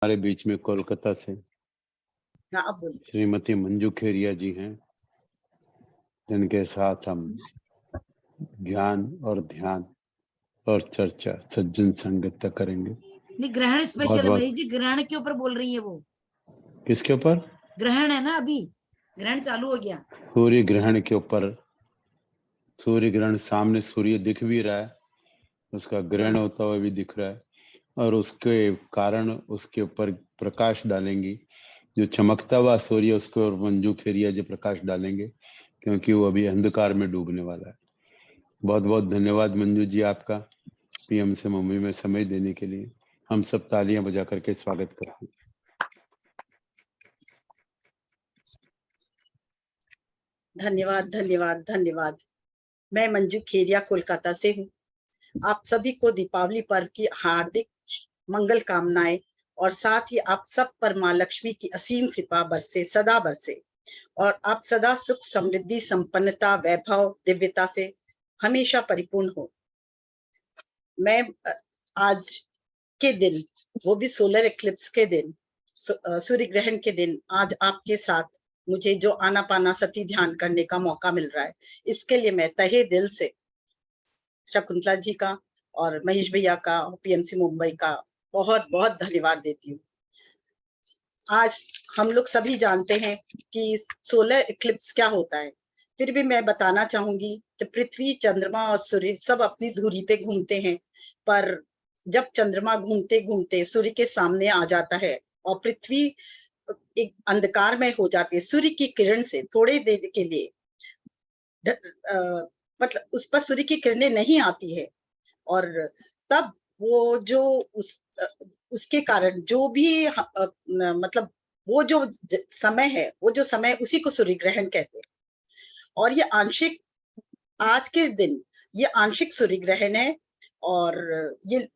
हमारे बीच में कोलकाता से हाँ, बोलिए। श्रीमती मंजू खेरिया जी हैं, जिनके साथ हम ज्ञान और ध्यान और चर्चा सज्जन संगत करेंगे। नहीं, ग्रहण स्पेशल है बहुत मनीष जी, ग्रहण के ऊपर बोल रही है वो। किसके ऊपर? ग्रहण है ना, अभी ग्रहण चालू हो गया। सूर्य ग्रहण के ऊपर। सूर्य ग्रहण, सामने सूर्य दिख भी रहा है, उसका ग्रहण होता हुआ भी दिख रहा है, और उसके कारण उसके ऊपर प्रकाश डालेंगी। जो चमकता हुआ सूर्य, उसके और मंजू खेरिया जी प्रकाश डालेंगे, क्योंकि वो अभी अंधकार में डूबने वाला है। बहुत बहुत धन्यवाद मंजू जी आपका, पीएम से मुंबई में समय देने के लिए। हम सब तालियां बजा करके स्वागत करते हैं। धन्यवाद धन्यवाद धन्यवाद। मैं मंजू खेरिया कोलकाता से हूँ। आप सभी को दीपावली पर्व की हार्दिक मंगल कामनाएं, और साथ ही आप सब पर माँ लक्ष्मी की असीम कृपा बरसे, सदा बरसे, और आप सदा सुख समृद्धि संपन्नता वैभव दिव्यता से हमेशा परिपूर्ण हो। मैं आज के दिन, वो भी सोलर एक्लिप्स के दिन, सूर्य ग्रहण के दिन, आज आपके साथ मुझे जो आनापाना सती ध्यान करने का मौका मिल रहा है, इसके लिए मैं तहे दिल से शकुंतला जी का और महेश भैया का, पीएमसी मुंबई का बहुत बहुत धन्यवाद देती हूँ। आज हम लोग सभी जानते हैं कि सोलर इक्लिप्स क्या होता है, फिर भी मैं बताना चाहूंगी कि पृथ्वी, चंद्रमा और सूर्य सब अपनी धुरी पे घूमते हैं, पर जब चंद्रमा घूमते घूमते सूर्य के सामने आ जाता है और पृथ्वी एक अंधकार में हो जाती है, सूर्य की किरण से थोड़ी देर के लिए मतलब उस पर सूर्य की किरणें नहीं आती है, और तब वो जो उसके कारण जो भी मतलब वो जो समय है, वो जो समय, उसी को सूर्य ग्रहण कहते हैं। और ये आंशिक, आज के दिन ये आंशिक सूर्य ग्रहण है, और ये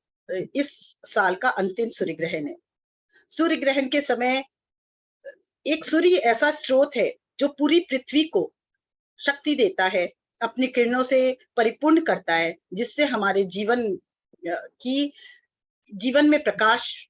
इस साल का अंतिम सूर्य ग्रहण है। सूर्य ग्रहण के समय एक सूर्य ऐसा स्रोत है जो पूरी पृथ्वी को शक्ति देता है, अपनी किरणों से परिपूर्ण करता है, जिससे हमारे जीवन में प्रकाश,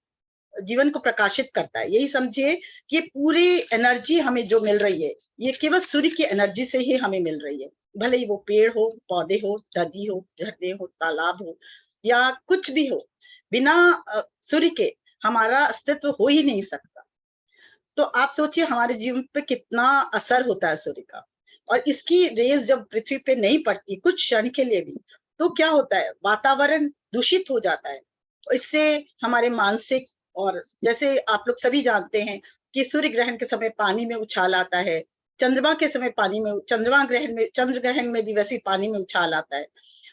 जीवन को प्रकाशित करता है। यही समझिए कि पूरी एनर्जी हमें जो मिल रही है, ये केवल सूर्य की एनर्जी से ही हमें मिल रही है। भले ही वो पेड़ हो, पौधे हो, नदी हो, झरने हो, तालाब हो, या कुछ भी हो, बिना सूर्य के हमारा अस्तित्व हो ही नहीं सकता। तो आप सोचिए हमारे जीवन पे कितना असर होता है सूर्य का, और इसकी रेज जब पृथ्वी पे नहीं पड़ती कुछ क्षण के लिए भी, तो क्या होता है, वातावरण दूषित हो जाता है। इससे हमारे मानसिक, और जैसे आप लोग सभी जानते हैं कि सूर्य ग्रहण के समय पानी में उछाल आता है, चंद्रमा के समय पानी में, चंद्र ग्रहण में भी वैसे पानी में उछाल आता है,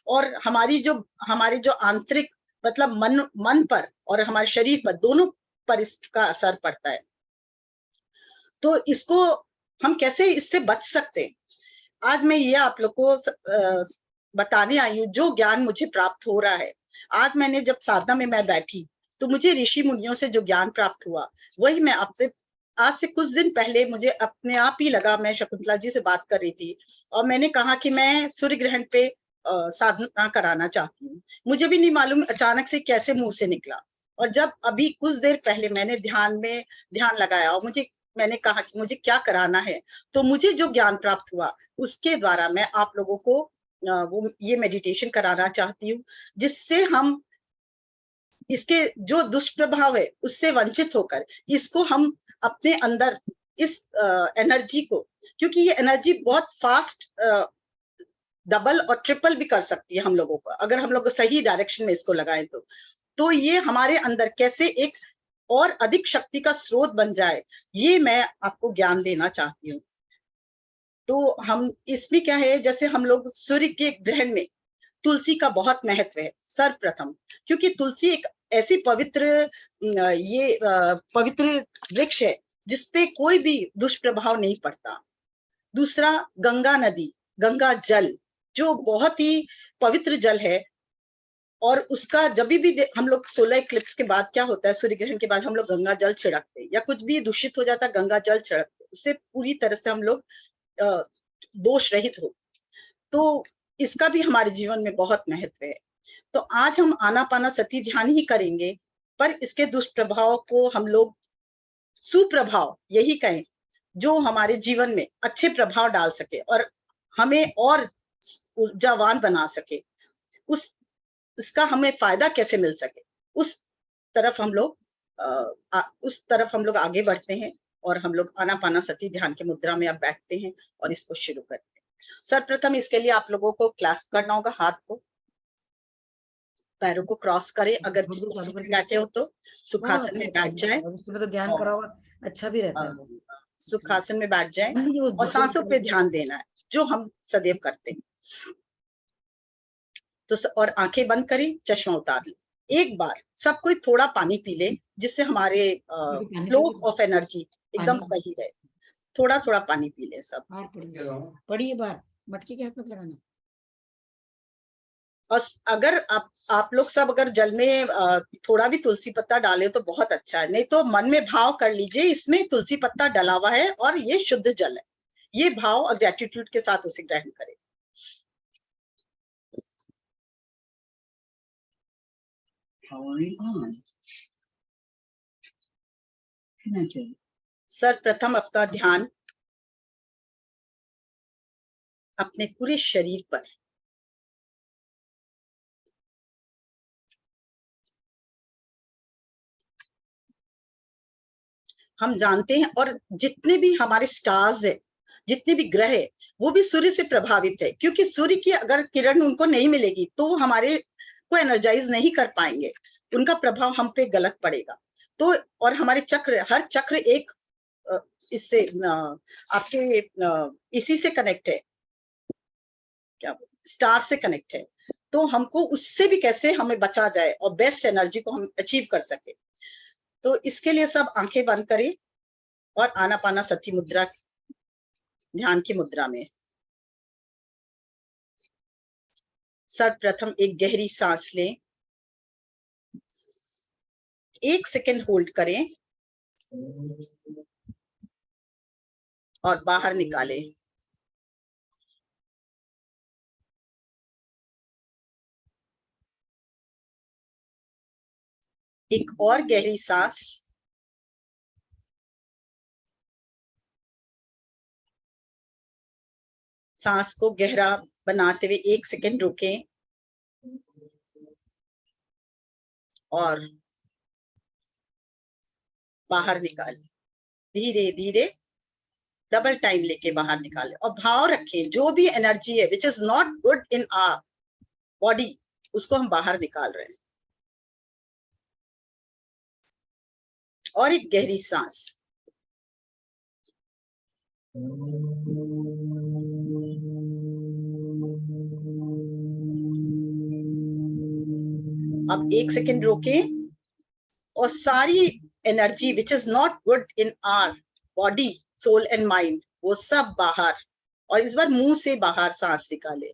और हमारे जो आंतरिक मतलब मन पर और हमारे शरीर पर, दोनों पर इसका असर पड़ता है। तो इसको हम कैसे इससे बच सकते हैं, आज मैं ये आप लोग को बताने आई हूँ, जो ज्ञान मुझे प्राप्त हो रहा है। आज मैंने जब साधना में मैं बैठी, तो मुझे ऋषि मुनियों से जो ज्ञान प्राप्त हुआ, वही मैं आपसे, आज से कुछ दिन पहले मुझे अपने आप ही लगा, मैं शकुंतला जी से बात कर रही थी और मैंने कहा कि मैं सूर्य ग्रहण पे साधना कराना चाहती हूँ। मुझे भी नहीं मालूम अचानक से कैसे मुंह से निकला, और जब अभी कुछ देर पहले मैंने ध्यान लगाया और मैंने कहा कि मुझे क्या कराना है, तो मुझे जो ज्ञान प्राप्त हुआ, उसके द्वारा मैं आप लोगों को ये मेडिटेशन कराना चाहती हूँ, जिससे हम इसके जो दुष्प्रभाव है उससे वंचित होकर इसको हम अपने अंदर, इस एनर्जी को, क्योंकि ये एनर्जी बहुत फास्ट डबल और ट्रिपल भी कर सकती है हम लोगों को, अगर हम लोग सही डायरेक्शन में इसको लगाएं तो ये हमारे अंदर कैसे एक और अधिक शक्ति का स्रोत बन जाए, ये मैं आपको ज्ञान देना चाहती हूँ। तो हम इसमें क्या है, जैसे हम लोग सूर्य के ग्रहण में तुलसी का बहुत महत्व है सर्वप्रथम, क्योंकि तुलसी एक ऐसी पवित्र वृक्ष है जिसपे कोई भी दुष्प्रभाव नहीं पड़ता। दूसरा, गंगा नदी, गंगा जल जो बहुत ही पवित्र जल है, और उसका जब भी हम लोग सोलर इक्लिप्स के बाद क्या होता है, सूर्य ग्रहण के बाद हम लोग गंगा जल छिड़कते हैं, या कुछ भी दूषित हो जाता है गंगा जल छिड़कते, उससे पूरी तरह से हम लोग दोष रहित हो। तो इसका भी हमारे जीवन में बहुत महत्व है। तो आज हम आनापाना सती ध्यान ही करेंगे, पर इसके दुष्प्रभाव को हम लोग सुप्रभाव यही कहें, जो हमारे जीवन में अच्छे प्रभाव डाल सके और हमें और ऊर्जावान बना सके, इसका हमें फायदा कैसे मिल सके, उस तरफ हम लोग आगे बढ़ते हैं और हम लोग आनापानसति ध्यान की मुद्रा में अब बैठते हैं और इसको शुरू करते हैं। सर्वप्रथम इसके लिए आप लोगों को क्लास्प करना होगा, हाथ को, पैरों को क्रॉस करें, अगर कुर्सी पे बैठे हो तो सुखासन में बैठ जाए, उसमें तो ध्यान करा हुआ अच्छा भी रहता है। सुखासन में बैठ जाए और सांसों पे ध्यान देना है, जो हम सदैव करते हैं। तो और आंखें बंद करें, चश्मा उतार ले। एक बार सब कोई थोड़ा पानी पी ले, जिससे हमारे फ्लो ऑफ एनर्जी एकदम सही रहे। थोड़ा थोड़ा पानी पी ले सब। पढ़िए बार, मटके के हाथ मत लगाना। और अगर आप लोग सब अगर जल में थोड़ा भी तुलसी पत्ता डाले तो बहुत अच्छा है, नहीं तो मन में भाव कर लीजिए इसमें तुलसी पत्ता डला हुआ है और ये शुद्ध जल है। ये भाव और ग्रेटिट्यूड के साथ उसे ग्रहण करें। सर्वप्रथम अपना ध्यान अपने पूरे शरीर पर, हम जानते हैं और जितने भी हमारे स्टार्स है, जितने भी ग्रह है, वो भी सूर्य से प्रभावित है, क्योंकि सूर्य की अगर किरण उनको नहीं मिलेगी तो वो हमारे को एनर्जाइज नहीं कर पाएंगे, उनका प्रभाव हम पे गलत पड़ेगा। तो और हमारे चक्र, हर चक्र एक इससे आपके इसी से कनेक्ट है, क्या स्टार से कनेक्ट है। तो हमको उससे भी कैसे हमें बचा जाए और बेस्ट एनर्जी को हम अचीव कर सके, तो इसके लिए सब आंखें बंद करें और आनापानसति मुद्रा, ध्यान की मुद्रा में सर्वप्रथम एक गहरी सांस लें, 1 सेकेंड होल्ड करें और बाहर निकालें। एक और गहरी सांस, सांस को गहरा बनाते हुए 1 सेकेंड रुकें और बाहर निकालें। धीरे धीरे डबल टाइम लेके बाहर निकालें और भाव रखें जो भी एनर्जी है which is not good in our body, उसको हम बाहर निकाल रहे हैं। और एक गहरी सांस, अब 1 सेकेंड रोकें और सारी energy which is not good in our body, soul and mind, वो सब बाहर। और इस बार मुंह से बाहर सांस निकाले।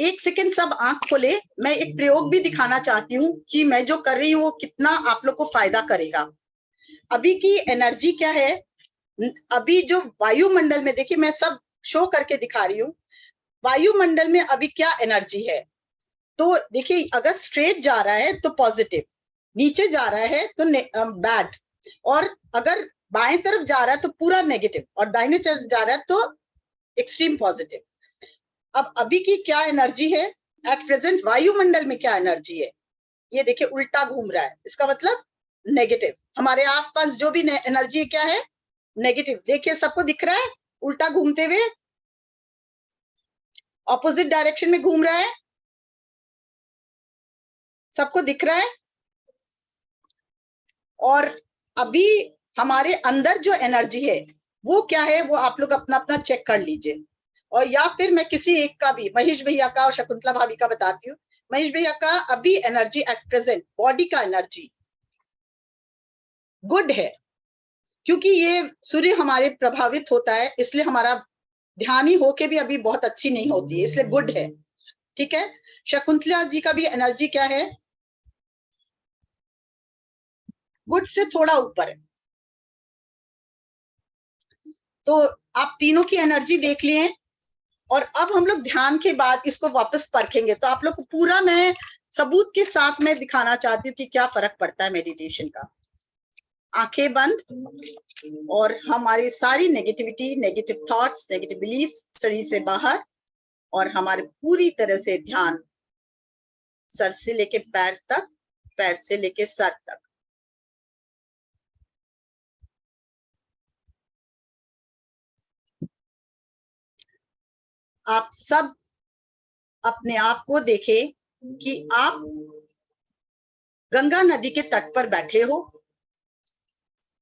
1 सेकेंड सब आंख खोले। मैं एक प्रयोग भी दिखाना चाहती हूँ कि मैं जो कर रही हूँ वो कितना आप लोग को फायदा करेगा। अभी की एनर्जी क्या है, अभी जो वायुमंडल में, देखिए मैं सब शो करके दिखा रही हूँ, वायुमंडल में अभी क्या एनर्जी है। तो देखिए अगर स्ट्रेट जा रहा है तो पॉजिटिव, नीचे जा रहा है तो बैड, और अगर बाएं तरफ जा रहा है तो पूरा नेगेटिव, और दाहिने तरफ जा रहा है तो एक्सट्रीम पॉजिटिव। अब अभी की क्या एनर्जी है, एट प्रेजेंट वायुमंडल में क्या एनर्जी है, ये देखिए उल्टा घूम रहा है, इसका मतलब नेगेटिव। हमारे आसपास जो भी एनर्जी क्या है, नेगेटिव। देखिए सबको दिख रहा है, उल्टा घूमते हुए ऑपोजिट डायरेक्शन में घूम रहा है, सबको दिख रहा है। और अभी हमारे अंदर जो एनर्जी है वो क्या है, वो आप लोग अपना अपना चेक कर लीजिए। और या फिर मैं किसी एक का भी, महेश भैया का और शकुंतला भाभी का बताती हूँ। महेश भैया का अभी एनर्जी एट प्रेजेंट, बॉडी का एनर्जी गुड है, क्योंकि ये सूर्य हमारे प्रभावित होता है, इसलिए हमारा ध्यान ही होके भी अभी बहुत अच्छी नहीं होती है, इसलिए गुड है। ठीक है, शकुंतला जी का भी एनर्जी क्या है, गुड से थोड़ा ऊपर है। तो आप तीनों की एनर्जी देख लिए, और अब हम लोग ध्यान के बाद इसको वापस परखेंगे, तो आप लोग को पूरा मैं सबूत के साथ में दिखाना चाहती हूँ कि क्या फर्क पड़ता है मेडिटेशन का। आंखें बंद और हमारी सारी negativity, negative thoughts, negative beliefs शरीर से बाहर, और हमारे पूरी तरह से ध्यान सर से लेके पैर तक, पैर से लेके सर तक। आप सब अपने आप को देखें कि आप गंगा नदी के तट पर बैठे हो।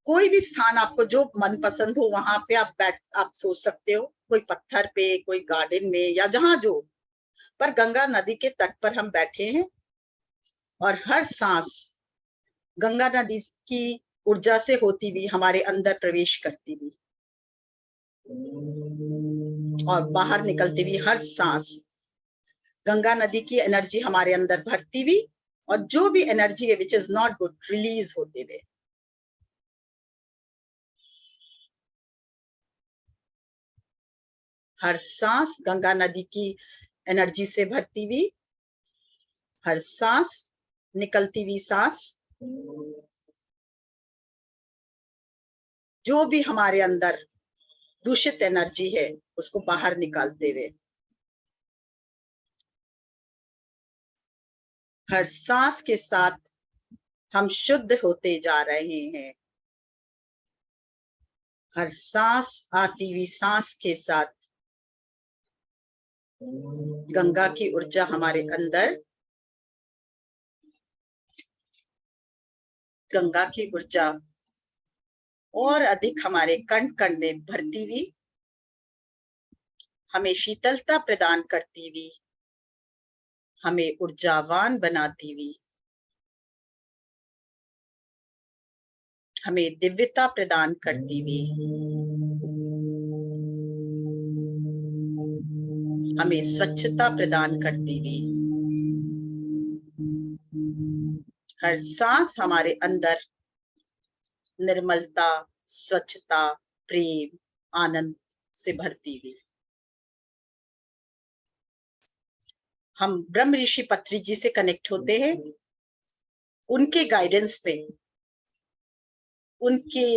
कोई भी स्थान आपको जो मन पसंद हो वहां पे आप सोच सकते हो, कोई पत्थर पे, कोई गार्डन में, या जहां जो, पर गंगा नदी के तट पर हम बैठे हैं और हर सांस गंगा नदी की ऊर्जा से होती हुई हमारे अंदर प्रवेश करती हुई और बाहर निकलती हुई हर सांस गंगा नदी की एनर्जी हमारे अंदर भरती हुई, और जो भी एनर्जी है which is not good release होते हुए। हर सांस गंगा नदी की एनर्जी से भरती हुई, हर सांस निकलती हुई सांस जो भी हमारे अंदर दूषित एनर्जी है उसको बाहर निकालते हुए। हर सांस के साथ हम शुद्ध होते जा रहे हैं। हर सांस आती हुई सांस के साथ गंगा की ऊर्जा हमारे अंदर, गंगा की ऊर्जा और अधिक हमारे कण कण में भरती हुई, हमें शीतलता प्रदान करती हुई, हमें ऊर्जावान बनाती हुई, हमें दिव्यता प्रदान करती हुई, हमें स्वच्छता प्रदान करती हुई। हर सांस हमारे अंदर निर्मलता, स्वच्छता, प्रेम, आनंद से भरती हुई। हम ब्रह्म ऋषि पत्री जी से कनेक्ट होते हैं, उनके गाइडेंस पे, उनके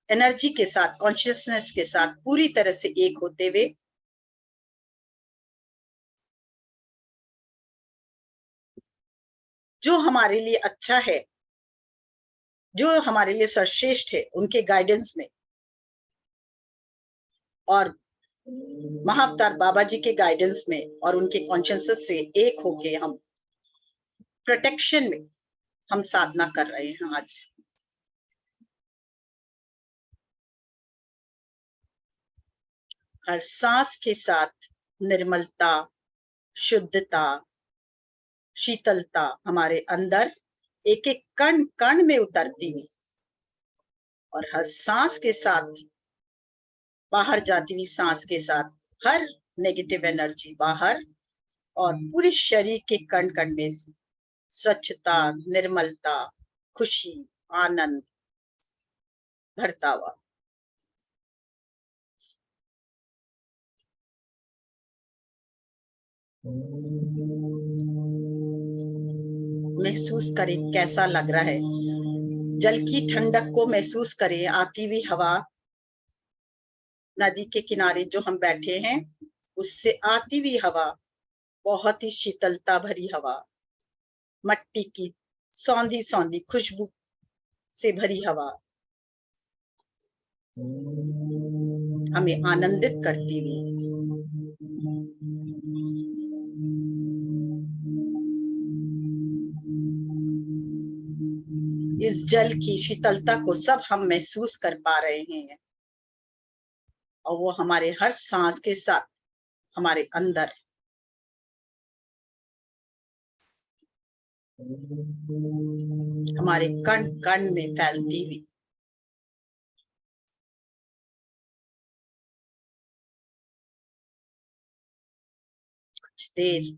एनर्जी के साथ, कॉन्शियसनेस के साथ पूरी तरह से एक होते हुए जो हमारे लिए अच्छा है, जो हमारे लिए सर्वश्रेष्ठ है, उनके गाइडेंस में और महाअवतार बाबा जी के गाइडेंस में और उनके कॉन्शियसनेस से एक होके हम प्रोटेक्शन में हम साधना कर रहे हैं आज। हर सांस के साथ निर्मलता, शुद्धता, शीतलता हमारे अंदर एक एक कण कण में उतरती हुई, और हर सांस के साथ बाहर जाती हुई सांस के साथ हर नेगेटिव एनर्जी बाहर, और पूरे शरीर के कण कण में स्वच्छता, निर्मलता, खुशी, आनंद भरता हुआ। महसूस करें कैसा लग रहा है। जल की ठंडक को महसूस करें, आती हुई हवा, नदी के किनारे जो हम बैठे हैं उससे आती हुई हवा बहुत ही शीतलता भरी हवा, मट्टी की सौंधी सौंधी खुशबू से भरी हवा हमें आनंदित करती हुई। इस जल की शीतलता को सब हम महसूस कर पा रहे हैं, और वो हमारे हर सांस के साथ हमारे अंदर हमारे कण कण में फैलती हुई। कुछ देर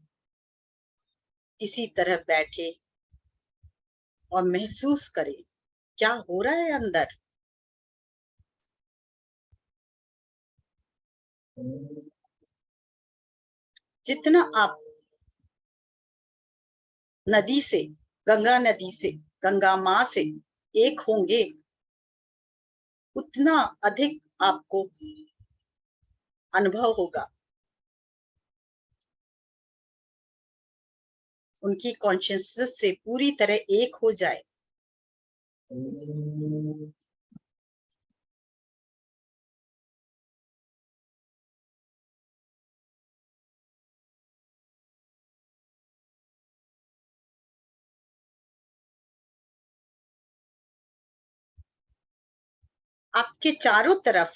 इसी तरह बैठे और महसूस करें क्या हो रहा है अंदर। जितना आप नदी से, गंगा नदी से, गंगा माँ से एक होंगे, उतना अधिक आपको अनुभव होगा। उनकी कॉन्शियसनेस से पूरी तरह एक हो जाए। आपके चारों तरफ,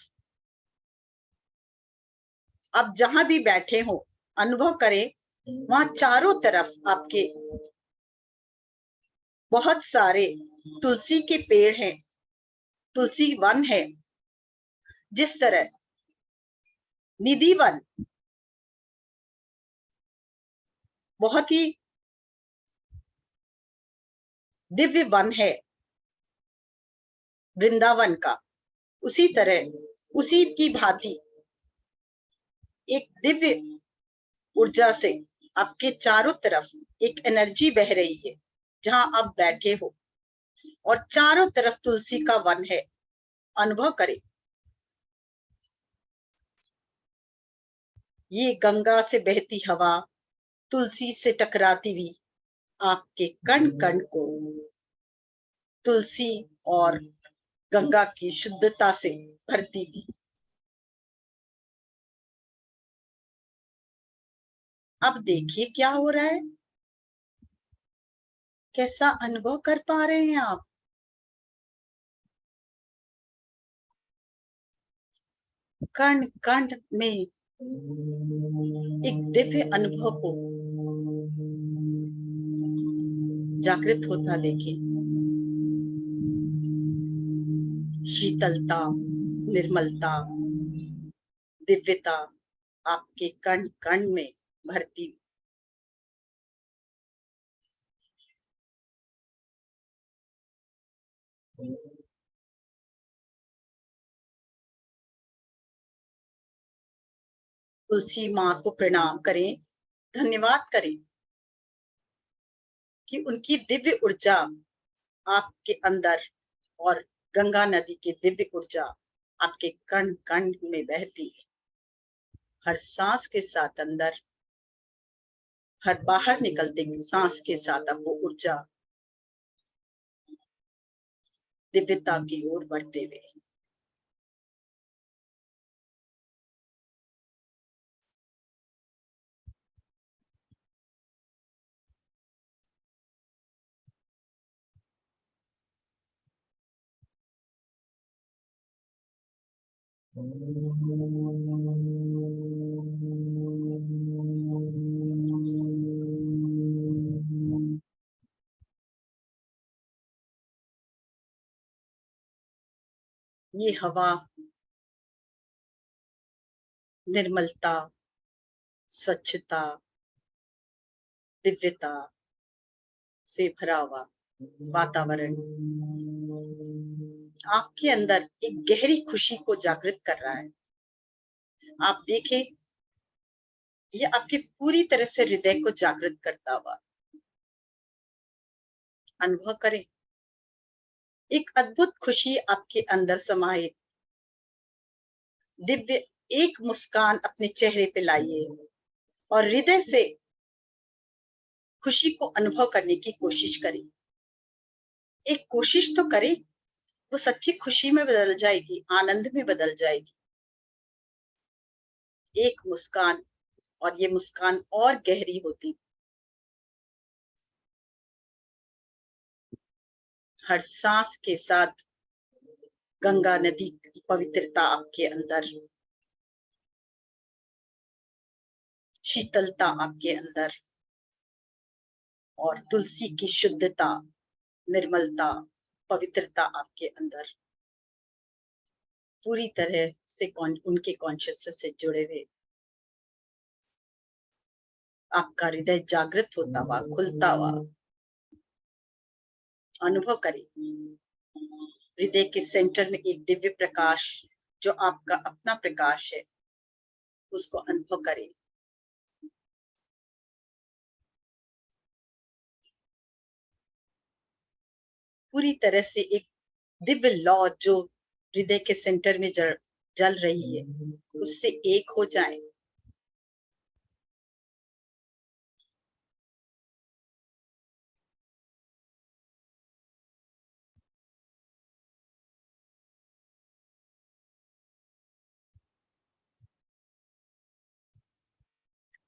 आप जहां भी बैठे हो, अनुभव करें वहां चारों तरफ आपके बहुत सारे तुलसी के पेड़ हैं, तुलसी वन है। जिस तरह निधि वन बहुत ही दिव्य वन है वृंदावन का, उसी तरह, उसी की भांति एक दिव्य ऊर्जा से आपके चारों तरफ एक एनर्जी बह रही है जहां आप बैठे हो, और चारों तरफ तुलसी का वन है। अनुभव करें। ये गंगा से बहती हवा तुलसी से टकराती हुई आपके कण कण को तुलसी और गंगा की शुद्धता से भरती हुई। अब देखिए क्या हो रहा है, कैसा अनुभव कर पा रहे हैं आप। कण कण में एक दिव्य अनुभव को जागृत होता देखिए। शीतलता, निर्मलता, दिव्यता आपके कण कण में भरती। तुलसी माँ को प्रणाम करें, धन्यवाद करें कि उनकी दिव्य ऊर्जा आपके अंदर और गंगा नदी की दिव्य ऊर्जा आपके कण कण में बहती है। हर सांस के साथ अंदर, हर बाहर निकलते सांस के साथ आपको ऊर्जा दिव्यता की ओर बढ़ते हुए। ये हवा निर्मलता, स्वच्छता, दिव्यता से भरा हुआ वातावरण आपके अंदर एक गहरी खुशी को जागृत कर रहा है। आप देखें, ये आपकी पूरी तरह से हृदय को जागृत करता हुआ। अनुभव करें, एक अद्भुत खुशी आपके अंदर समाहित। दिव्य एक मुस्कान अपने चेहरे पे लाइए और हृदय से खुशी को अनुभव करने की कोशिश करें। एक कोशिश तो करें, वो सच्ची खुशी में बदल जाएगी, आनंद में बदल जाएगी। एक मुस्कान, और ये मुस्कान और गहरी होती। हर सांस के साथ गंगा नदी की पवित्रता आपके अंदर, शीतलता आपके अंदर, और तुलसी की शुद्धता, निर्मलता, पवित्रता आपके अंदर पूरी तरह से उनके कॉन्शियसनेस से जुड़े हुए आपका हृदय जागृत होता हुआ, खुलता हुआ। अनुभव करें, हृदय के सेंटर में एक दिव्य प्रकाश जो आपका अपना प्रकाश है, उसको अनुभव करें। पूरी तरह से एक दिव्य लौ जो हृदय के सेंटर में जल रही है, उससे एक हो जाए।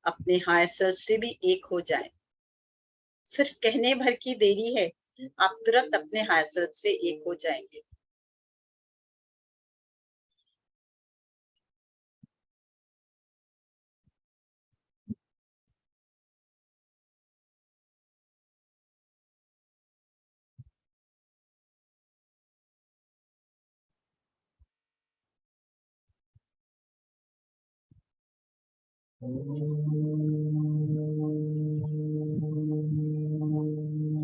अपने हायर सेल्फ से भी एक हो जाए। सिर्फ कहने भर की देरी है, आप तुरंत अपने हायर सेल्फ से एक हो जाएंगे।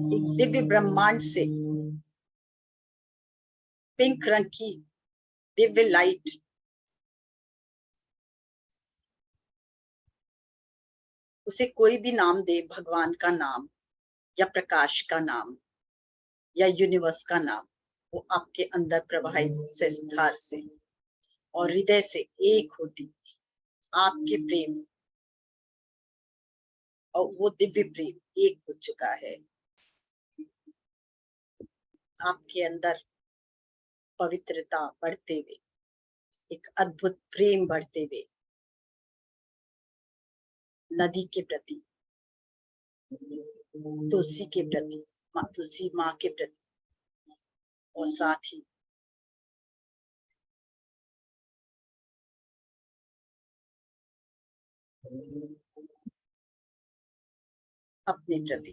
एक दिव्य ब्रह्मांड से पिंक रंग की दिव्य लाइट उसे कोई भी नाम दे, भगवान का नाम या प्रकाश का नाम या यूनिवर्स का नाम, वो आपके अंदर प्रवाहित से स्थार से और हृदय से एक होती आपके प्रेम और वो दिव्य प्रेम एक हो चुका है। आपके अंदर पवित्रता बढ़ते हुए, एक अद्भुत प्रेम बढ़ते हुए नदी के प्रति, तुलसी के प्रति, तुलसी माँ के प्रति, और साथ ही अपने प्रति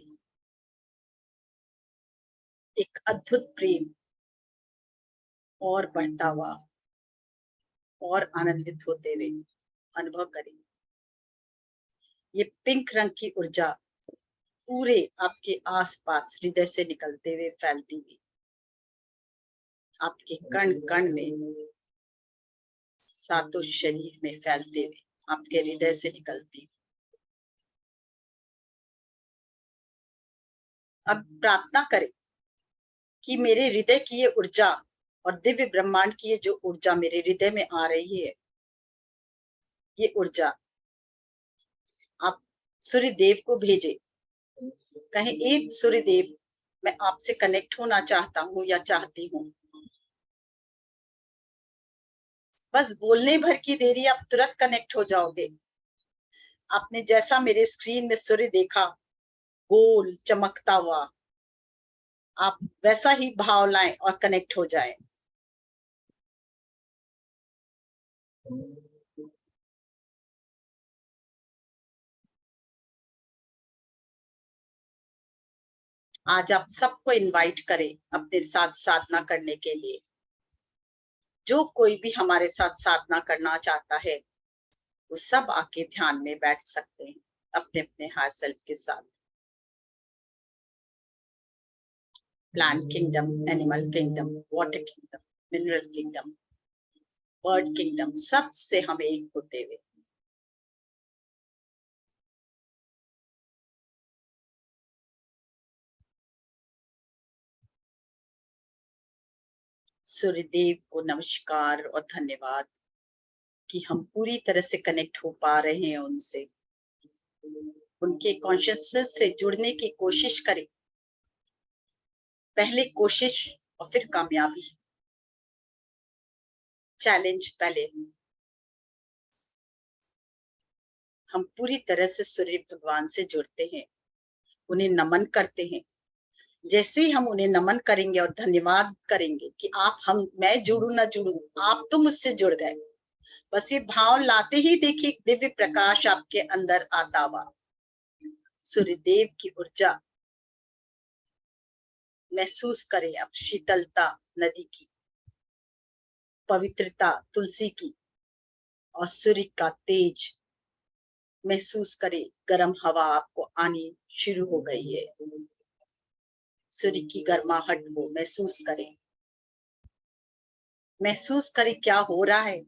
एक अद्भुत प्रेम और बढ़ता हुआ और आनंदित होते हुए अनुभव करें। ये पिंक रंग की ऊर्जा पूरे आपके आसपास हृदय से निकलते हुए फैलती हुई आपके कण कण में, सातों शरीर में फैलते हुए आपके हृदय से निकलती। अब प्रार्थना करें कि मेरे हृदय की ये ऊर्जा और दिव्य ब्रह्मांड की ये जो ऊर्जा मेरे हृदय में आ रही है, ये ऊर्जा आप सूर्य देव को भेजे। कहें, एक सूर्य देव, मैं आपसे कनेक्ट होना चाहता हूँ या चाहती हूँ। बस बोलने भर की देरी, आप तुरंत कनेक्ट हो जाओगे। आपने जैसा मेरे स्क्रीन में सूर्य देखा गोल चमकता हुआ, आप वैसा ही भाव लाएं और कनेक्ट हो जाएं। आज आप सबको इनवाइट करें अपने साथ साधना करने के लिए। जो कोई भी हमारे साथ साधना करना चाहता है, वो सब आके ध्यान में बैठ सकते हैं अपने अपने हायर सेल्फ के साथ। Plant kingdom, animal kingdom, water kingdom, mineral kingdom, bird kingdom, सब से हमें एक होते हुए सूर्यदेव को नमस्कार और धन्यवाद कि हम पूरी तरह से कनेक्ट हो पा रहे हैं उनसे। उनके कॉन्शियसनेस से जुड़ने की कोशिश करें। पहले कोशिश और फिर कामयाबी। चैलेंज पहले। हम पूरी तरह से सूर्य भगवान से जुड़ते हैं, उन्हें नमन करते हैं। जैसे ही हम उन्हें नमन करेंगे और धन्यवाद करेंगे कि आप, हम, मैं जुड़ू ना जुड़ू, आप तो मुझसे जुड़ गए। बस ये भाव लाते ही देखिए दिव्य प्रकाश आपके अंदर आता हुआ। सूर्यदेव की ऊर्जा महसूस करें आप, शीतलता नदी की, पवित्रता तुलसी की, और सूर्य का तेज महसूस करें। गर्म हवा आपको आनी शुरू हो गई है। सूर्य की गर्माहट को महसूस करें। महसूस करें क्या हो रहा है।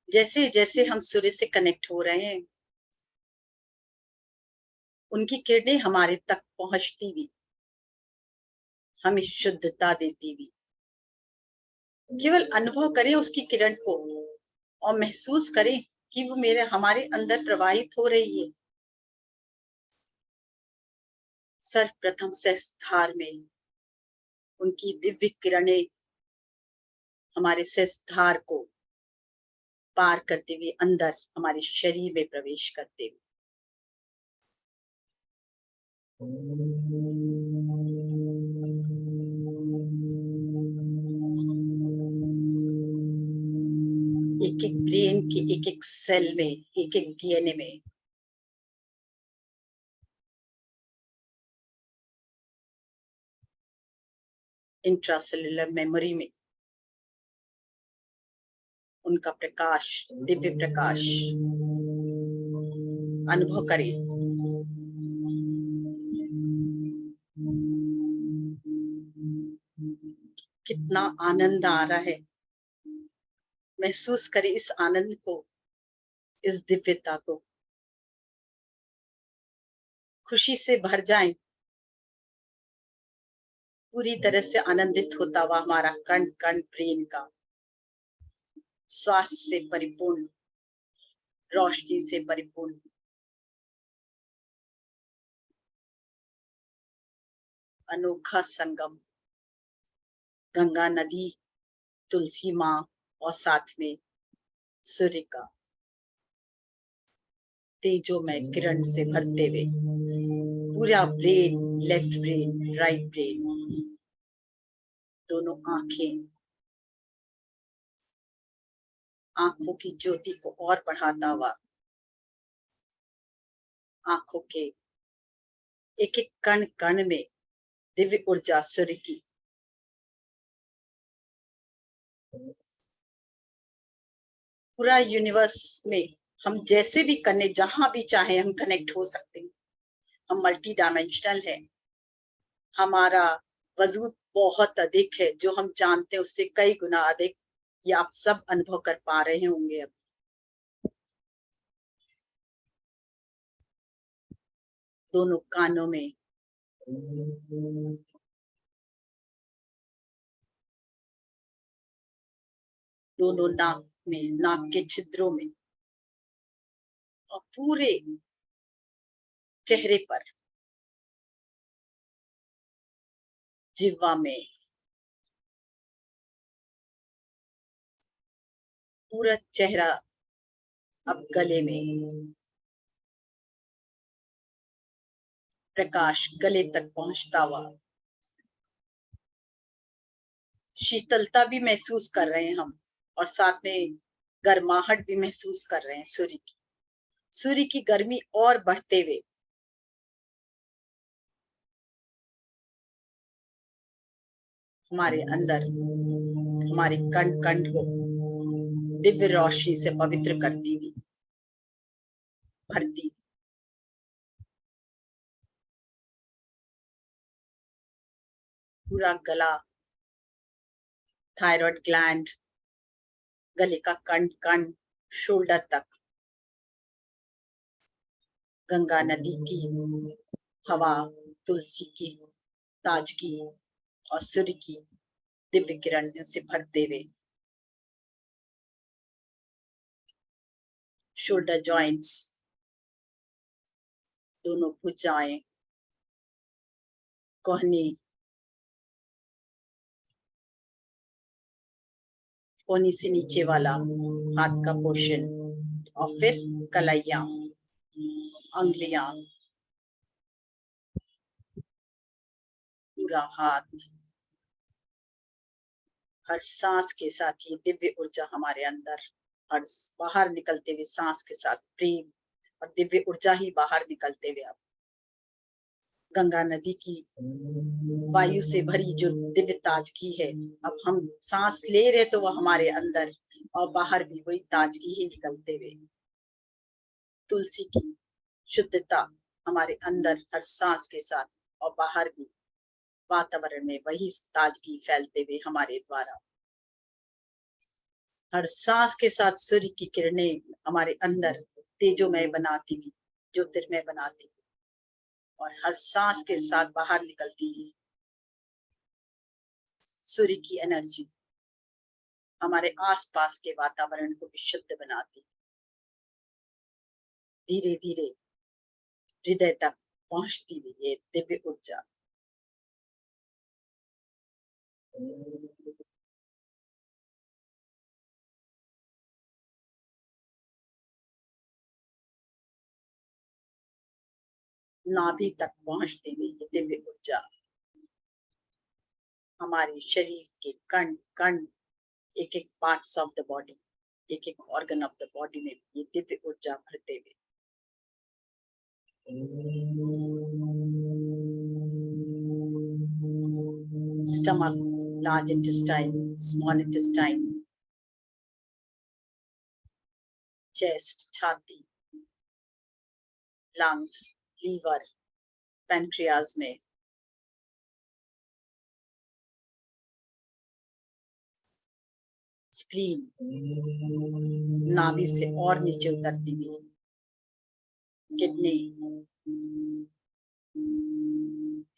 जैसे जैसे हम सूर्य से कनेक्ट हो रहे हैं, उनकी किरणें हमारे तक पहुंचती भी, हमें शुद्धता देती भी। केवल अनुभव करें उसकी किरण को और महसूस करें कि वो हमारे अंदर प्रवाहित हो रही है। सर्वप्रथम सहस्त्रार में उनकी दिव्य किरणें हमारे सहस्त्रार को पार करते हुए अंदर हमारे शरीर में प्रवेश करते हुए एक एक ब्रेन के एक एक सेल में, एक एक डीएनए में इंट्रासेल्युलर मेमोरी में उनका प्रकाश, दिव्य प्रकाश अनुभव करें। कितना आनंद आ रहा है, महसूस करें इस आनंद को, इस दिव्यता को। खुशी से भर जाएं, पूरी तरह से आनंदित होता हुआ हमारा कण कण ब्रेन का स्वास्थ्य से परिपूर्ण, रोशनी से परिपूर्ण। अनोखा संगम गंगा नदी, तुलसी माँ और साथ में सूर्य का तेजोमय किरण से भरते हुए पूरा brain, left brain, right brain, दोनों आंखें, आंखों की ज्योति को और बढ़ाता हुआ आंखों के एक एक कण कण में दिव्य ऊर्जा सूर्य की पूरा यूनिवर्स में हम जैसे भी करने, जहां भी चाहे हम कनेक्ट हो सकते हैं। हम मल्टी डायमेंशनल है, हमारा वजूद बहुत अधिक है, जो हम जानते हैं उससे कई गुना अधिक। ये आप सब अनुभव कर पा रहे होंगे। अब दोनों कानों में दोनों नाक में, नाक के छिद्रों में और पूरे चेहरे पर, जिह्वा में, पूरा चेहरा, अब गले में प्रकाश गले तक पहुंचता हुआ, शीतलता भी महसूस कर रहे हैं हम और साथ में गर्माहट भी महसूस कर रहे हैं। सूर्य की गर्मी और बढ़ते हुए हमारे अंदर, हमारे कण कण को दिव्य रोशनी से पवित्र करती हुई, भरती। पूरा गला, थायराइड ग्लैंड, गले का कण कण, शोल्डर तक गंगा नदी की हवा, तुलसी की ताजगी और सूर्य की दिव्य किरण से भरते हुए शोल्डर जॉइंट्स, दोनों भुजाएं, कोहनी, कोहनी से नीचे वाला हाथ का पोर्शन और फिर कलाइयां, अंगुलियां, पूरा हाथ। हर सांस के साथ ये दिव्य ऊर्जा हमारे अंदर, हर बाहर निकलते हुए सांस के साथ प्रेम और दिव्य ऊर्जा ही बाहर निकलते हुए अब गंगा नदी की वायु से भरी जो दिव्य ताजगी है, अब हम सांस ले रहे तो वह हमारे अंदर और बाहर भी वही ताजगी ही निकलते हुए, तुलसी की शुद्धता हमारे अंदर हर सांस के साथ और बाहर भी वातावरण में वही ताजगी फैलते हुए हमारे द्वारा हर सांस के साथ सूर्य की किरणें हमारे अंदर तेजोमय बनाती हुई, ज्योतिर्मय बनाती हुई और हर सांस के साथ बाहर निकलती हुई सूर्य की एनर्जी हमारे आसपास के वातावरण को विशुद्ध बनाती, धीरे धीरे हृदय तक पहुंचती हुई ये दिव्य ऊर्जा नाभि तक पहुंचती हुई ये दिव्य ऊर्जा हमारे शरीर के कण कण, एक एक पार्ट्स ऑफ द बॉडी, एक एक ऑर्गन ऑफ द बॉडी में ये दिव्य ऊर्जा भरते हुए stomach, large intestine, small intestine, chest, छाती, लंग्स, लीवर, पैंक्रियाज में स्प्लीन, नाभि से और नीचे उतरती हुई किडनी,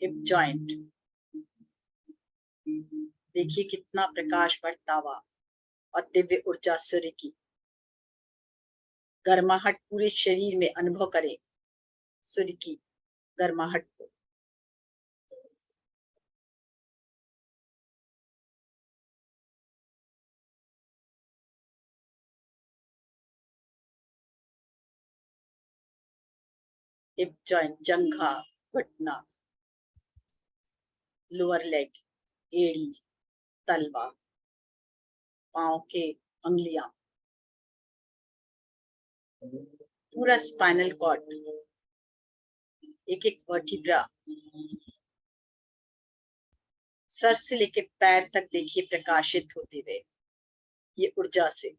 हिप जॉइंट, देखिए कितना प्रकाश बढ़ता हुआ और दिव्य ऊर्जा सूर्य की गर्माहट पूरे शरीर में अनुभव करे, सूर्य की गर्माहट को। हिप जॉइंट, जंघा, घुटना, लोअर लेग, एड़ी, तलवा, पांव के अंगुलियां, पूरा स्पाइनल कॉर्ड, एक एक वर्टिब्रा, सर से लेके पैर तक देखिए प्रकाशित होते हुए ये ऊर्जा से।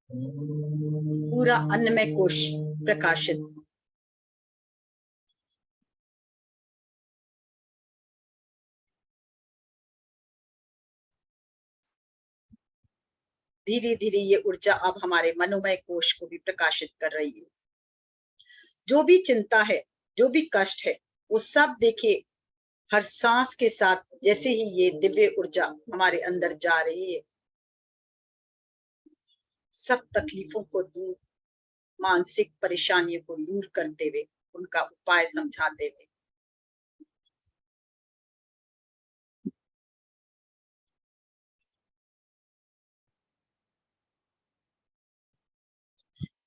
पूरा अन्नमय कोश प्रकाशित, धीरे धीरे ये ऊर्जा अब हमारे मनोमय कोश को भी प्रकाशित कर रही है। जो भी चिंता है, जो भी कष्ट है, वो सब देखिए हर सांस के साथ जैसे ही ये दिव्य ऊर्जा हमारे अंदर जा रही है, सब तकलीफों को दूर, मानसिक परेशानियों को दूर करते हुए, उनका उपाय समझाते हुए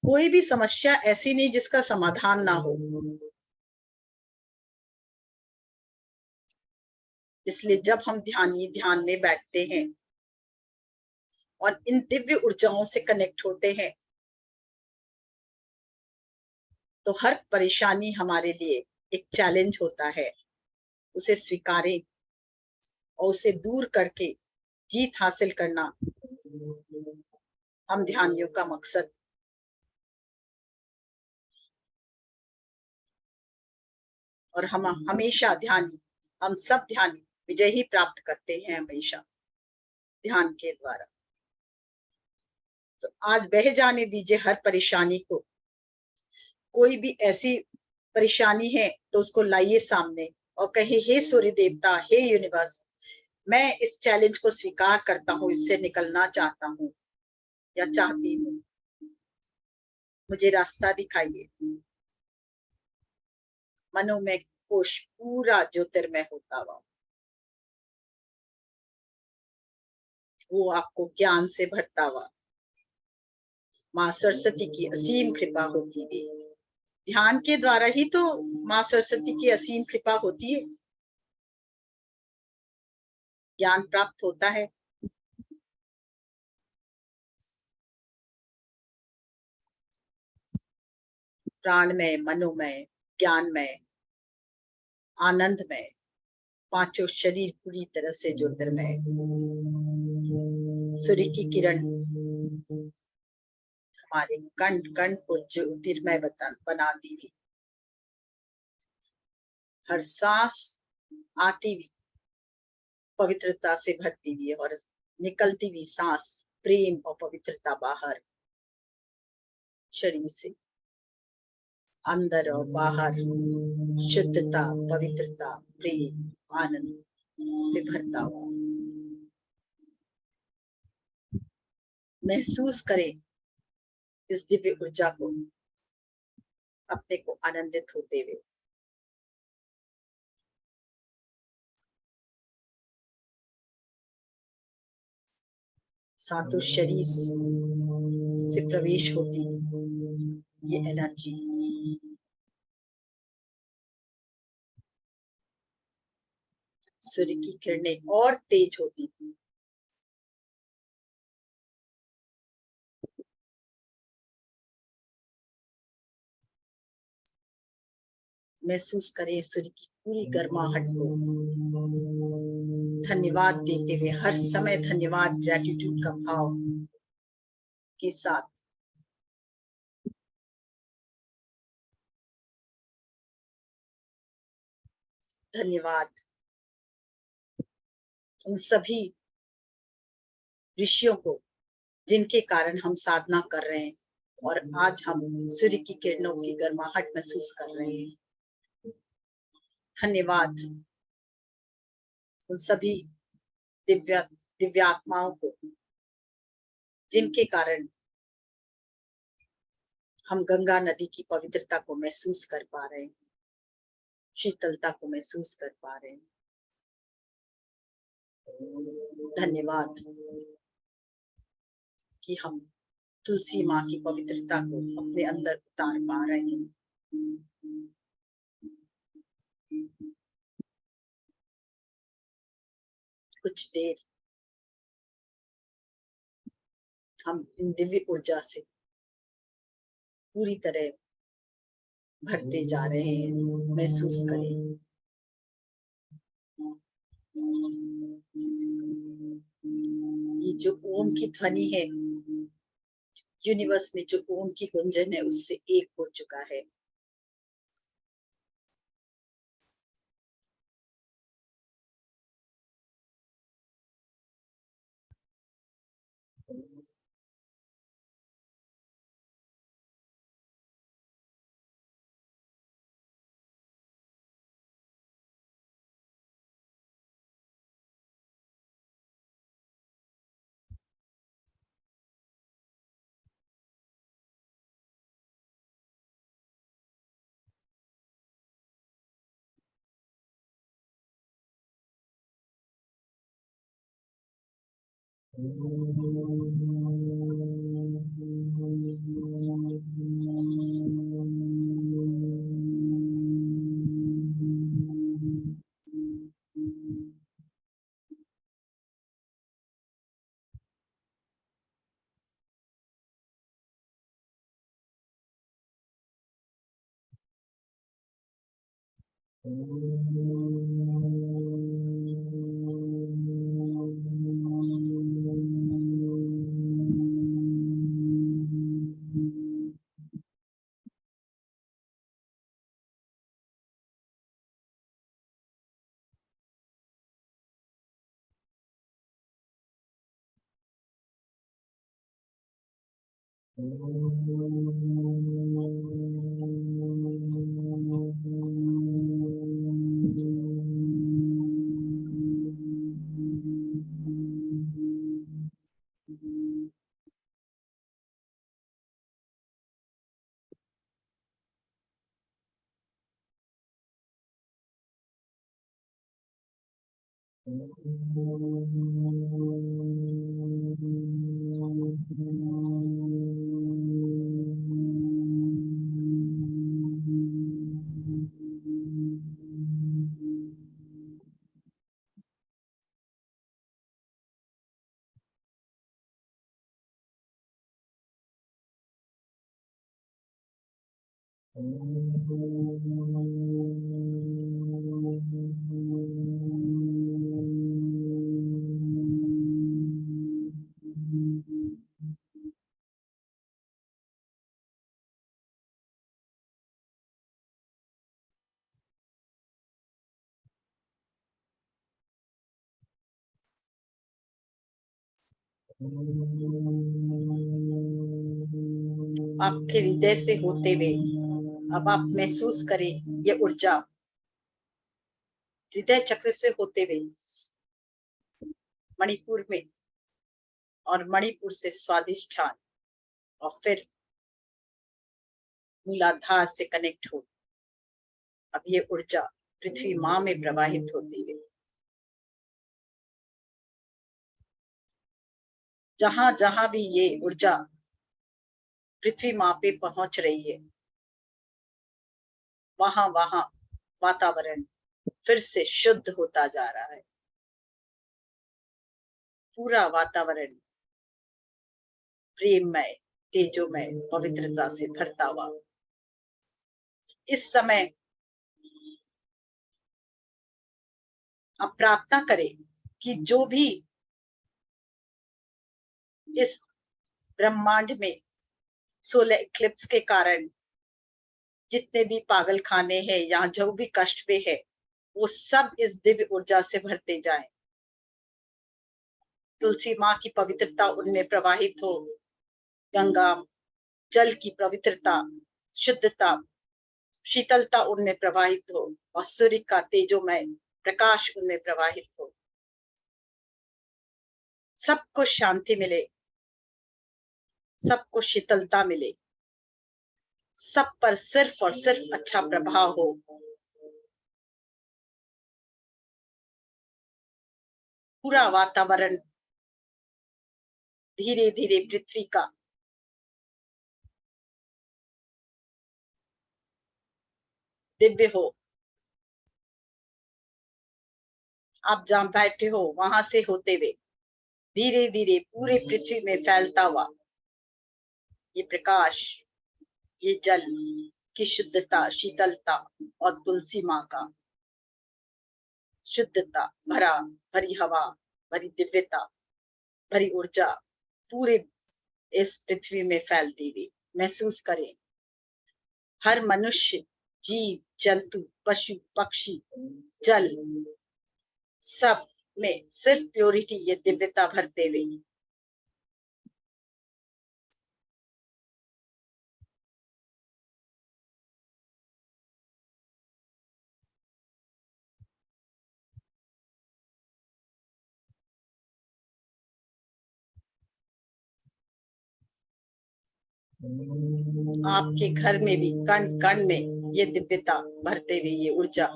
कोई भी समस्या ऐसी नहीं जिसका समाधान ना हो। इसलिए जब हम ध्यान में बैठते हैं और इन दिव्य ऊर्जाओं से कनेक्ट होते हैं तो हर परेशानी हमारे लिए एक चैलेंज होता है, उसे स्वीकारें और उसे दूर करके जीत हासिल करना हम ध्यानियों का मकसद। और हम हमेशा ध्यानी, हम सब ध्यानी विजय ही प्राप्त करते हैं हमेशा ध्यान के द्वारा। तो आज बह जाने दीजिए हर परेशानी को। कोई भी ऐसी परेशानी है तो उसको लाइए सामने और कहे, हे सूर्य देवता, हे यूनिवर्स, मैं इस चैलेंज को स्वीकार करता हूँ, इससे निकलना चाहता हूँ या चाहती हूँ, मुझे रास्ता दिखाइए। मनोमय कोश पूरा ज्योतिर्मय होता हुआ वो आपको ज्ञान से भरता हुआ माँ सरस्वती की असीम कृपा होती है। ध्यान के द्वारा ही तो माँ सरस्वती की असीम कृपा होती है, ज्ञान प्राप्त होता है। प्राणमय, मनोमय, ज्ञानमय, आनंदमय, पांचों शरीर पूरी तरह से ज्योतिर्मय। सूर्य की किरण हमारे कण कण को ज्योतिर्मय बना दी। हर सांस आती हुई पवित्रता से भरती हुई है और निकलती हुई सांस प्रेम और पवित्रता बाहर शरीर से, अंदर और बाहर शुद्धता, पवित्रता, प्रेम, आनंद से भरता हुआ। महसूस करें इस दिव्य ऊर्जा को, अपने को आनंदित होते हुए। सातों शरीर से प्रवेश होती ये एनर्जी सूर्य की किरणें और तेज होती, महसूस करें सूर्य की पूरी गर्माहट को। धन्यवाद देते हुए, हर समय धन्यवाद, ग्रेटिट्यूड का भाव के साथ धन्यवाद उन सभी ऋषियों को जिनके कारण हम साधना कर रहे हैं और आज हम सूर्य की किरणों की गर्माहट महसूस कर रहे हैं। धन्यवाद उन सभी दिव्यात्माओं को जिनके कारण हम गंगा नदी की पवित्रता को महसूस कर पा रहे हैं, शीतलता को महसूस कर पा रहे हैं। धन्यवाद कि हम तुलसी माँ की पवित्रता को अपने अंदर उतार पा रहे हैं। कुछ देर हम इन दिव्य ऊर्जा से पूरी तरह भरते जा रहे हैं। महसूस करें ये जो ओम की ध्वनि है, यूनिवर्स में जो ओम की गुंजन है, उससे एक हो चुका है। आपके हृदय से होते हुए अब आप महसूस करें ये ऊर्जा हृदय चक्र से होते हुए मणिपुर में, और मणिपुर से स्वादिष्ठान, और फिर मूलाधार से कनेक्ट हो। अब ये ऊर्जा पृथ्वी माँ में प्रवाहित होती है। जहां जहां भी ये ऊर्जा पृथ्वी माँ पे पहुंच रही है, वहां वहां वातावरण फिर से शुद्ध होता जा रहा है। पूरा वातावरण प्रेममय, तेजोमय, पवित्रता से भरता हुआ। इस समय आप प्रार्थना करें कि जो भी इस ब्रह्मांड में सोलर इक्लिप्स के कारण जितने भी पागल खाने हैं या जो भी कष्ट पे है, वो सब इस दिव्य ऊर्जा से भरते जाएं। तुलसी माँ की पवित्रता उनमें प्रवाहित हो। गंगा जल की पवित्रता, शुद्धता, शीतलता उनमें प्रवाहित हो, और सूर्य का तेजोमय प्रकाश उनमें प्रवाहित हो। सबको शांति मिले, सबको शीतलता मिले, सब पर सिर्फ और सिर्फ अच्छा प्रभाव हो। पूरा वातावरण धीरे धीरे पृथ्वी का दिव्य हो। आप जहां बैठे हो वहां से होते हुए धीरे धीरे पूरे पृथ्वी में फैलता हुआ ये प्रकाश, ये जल की शुद्धता, शीतलता और तुलसी माँ का शुद्धता भरा, भरी हवा, भरी दिव्यता, भरी ऊर्जा पूरे इस पृथ्वी में फैलती हुई महसूस करें। हर मनुष्य, जीव जंतु, पशु पक्षी, जल, सब में सिर्फ प्योरिटी, ये दिव्यता भरते हुए। आपके घर में भी कण कण में ये दिव्यता भरते हुए ये ऊर्जा,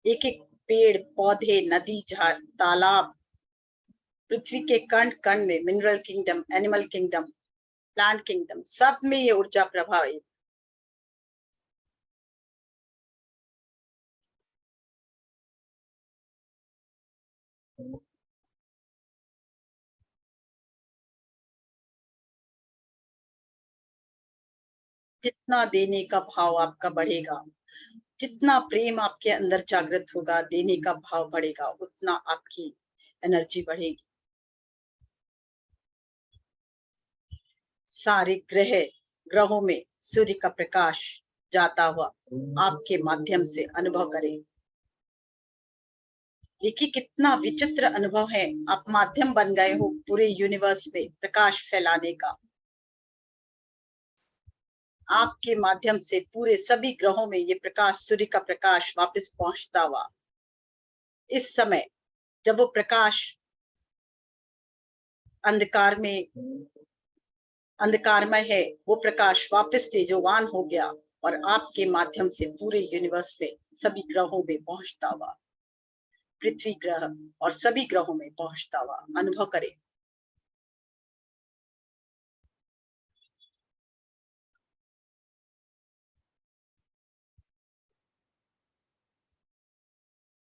एक एक पेड़ पौधे, नदी, झाड़, तालाब, पृथ्वी के कण कण में, mineral kingdom, animal kingdom, plant kingdom, सब में ये ऊर्जा प्रभावित। जितना देने का भाव आपका बढ़ेगा, जितना प्रेम आपके अंदर जागृत होगा, देने का भाव बढ़ेगा, उतना आपकी एनर्जी बढ़ेगी। सारे ग्रहों में सूर्य का प्रकाश जाता हुआ आपके माध्यम से अनुभव करें। देखिए कितना विचित्र अनुभव है। आप माध्यम बन गए हो पूरे यूनिवर्स में प्रकाश फैलाने का। आपके माध्यम से पूरे सभी ग्रहों में ये प्रकाश, सूर्य का प्रकाश वापस पहुंचता हुआ। इस समय जब वो प्रकाश अंधकारमय है, वो प्रकाश वापस तेजोवान हो गया और आपके माध्यम से पूरे यूनिवर्स में सभी ग्रहों में पहुंचता हुआ, पृथ्वी ग्रह और सभी ग्रहों में पहुंचता हुआ अनुभव करें।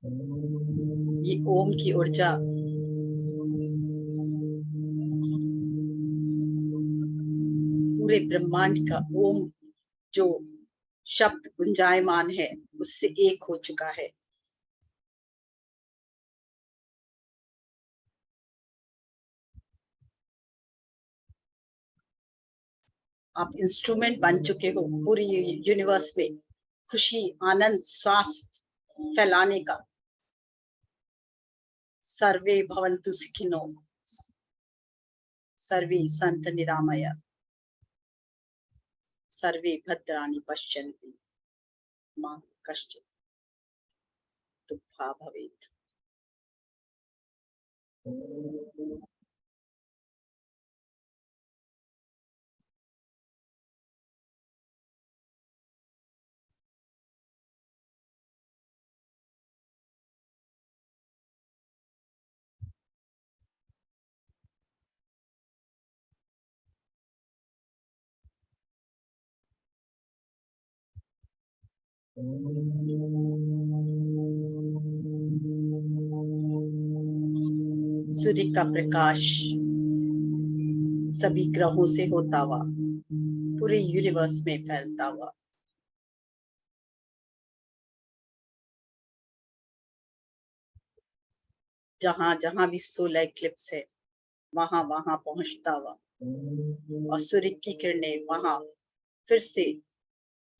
ये ओम की ऊर्जा पूरे ब्रह्मांड का ओम जो शब्द गुंजायमान है उससे एक हो चुका है। आप इंस्ट्रूमेंट बन चुके हो पूरी यूनिवर्स में खुशी, आनंद, स्वास्थ्य फैलाने का। सर्वे भवन्तु सुखिनो। सर्वे सन्तु निरामया, सर्वे भद्राणि पश्यन्ति, मा कश्चित् दुःखा भवेत्। सूर्य का प्रकाश सभी ग्रहों से होता हुआ पूरे यूनिवर्स में फैलता हुआ जहां जहां भी सोलर इक्लिप्स है वहां वहां पहुंचता हुआ, और सूर्य की किरणें वहां फिर से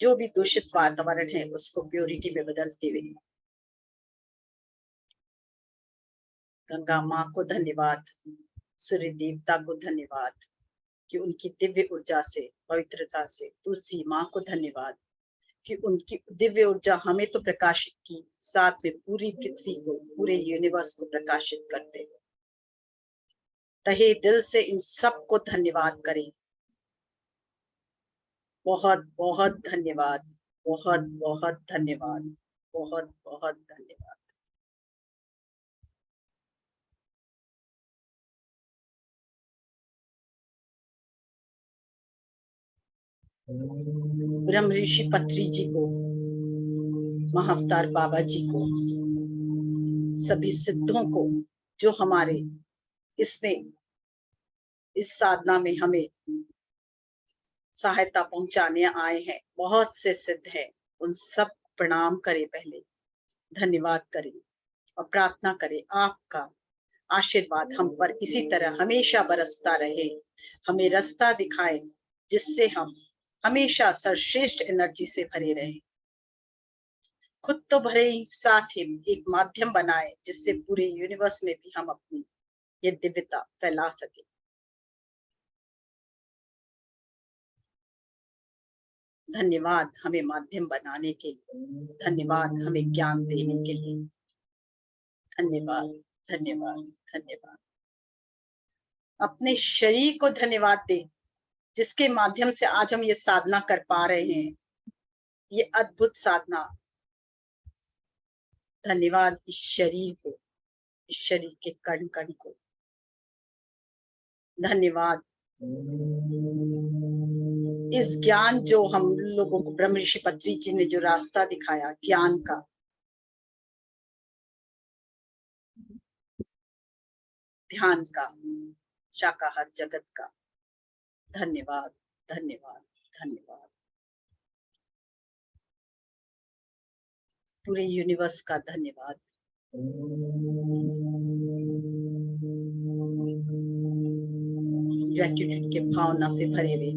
जो भी दूषित वातावरण है उसको प्योरिटी में बदलते हुए। गंगा माँ को धन्यवाद, सूर्य देवता को धन्यवाद कि उनकी दिव्य ऊर्जा से, पवित्रता से। तुलसी माँ को धन्यवाद कि उनकी दिव्य ऊर्जा हमें तो प्रकाशित की, साथ में पूरी पृथ्वी को, पूरे यूनिवर्स को प्रकाशित करते हैं। तहे दिल से इन सबको धन्यवाद करें। बहुत बहुत धन्यवाद, बहुत बहुत धन्यवाद, बहुत बहुत धन्यवाद। ब्रह्म ऋषि पत्री जी को, महाअवतार बाबा जी को, सभी सिद्धों को जो हमारे इसमें इस साधना में हमें सहायता पहुंचाने आए हैं, बहुत से सिद्ध हैं, उन सब प्रणाम करें, पहले धन्यवाद करें और प्रार्थना करें आपका आशीर्वाद हम पर इसी तरह हमेशा बरसता रहे, हमें रास्ता दिखाए जिससे हम हमेशा सर्वश्रेष्ठ एनर्जी से भरे रहे। खुद तो भरे ही, साथ ही एक माध्यम बनाए जिससे पूरे यूनिवर्स में भी हम अपनी ये दिव्यता फैला सके। धन्यवाद हमें माध्यम बनाने के लिए, धन्यवाद हमें ज्ञान देने के लिए, धन्यवाद धन्यवाद धन्यवाद। अपने शरीर को धन्यवाद दे जिसके माध्यम से आज हम ये साधना कर पा रहे हैं, ये अद्भुत साधना। धन्यवाद इस शरीर को, इस शरीर के कण कण को धन्यवाद। इस ज्ञान जो हम लोगों को ब्रह्म ऋषि पत्री जी ने जो रास्ता दिखाया ज्ञान का, ध्यान का, शाकाहार जगत का, धन्यवाद धन्यवाद धन्यवाद। पूरे यूनिवर्स का धन्यवाद। ग्रेटिट्यूड के भावना से भरे हुए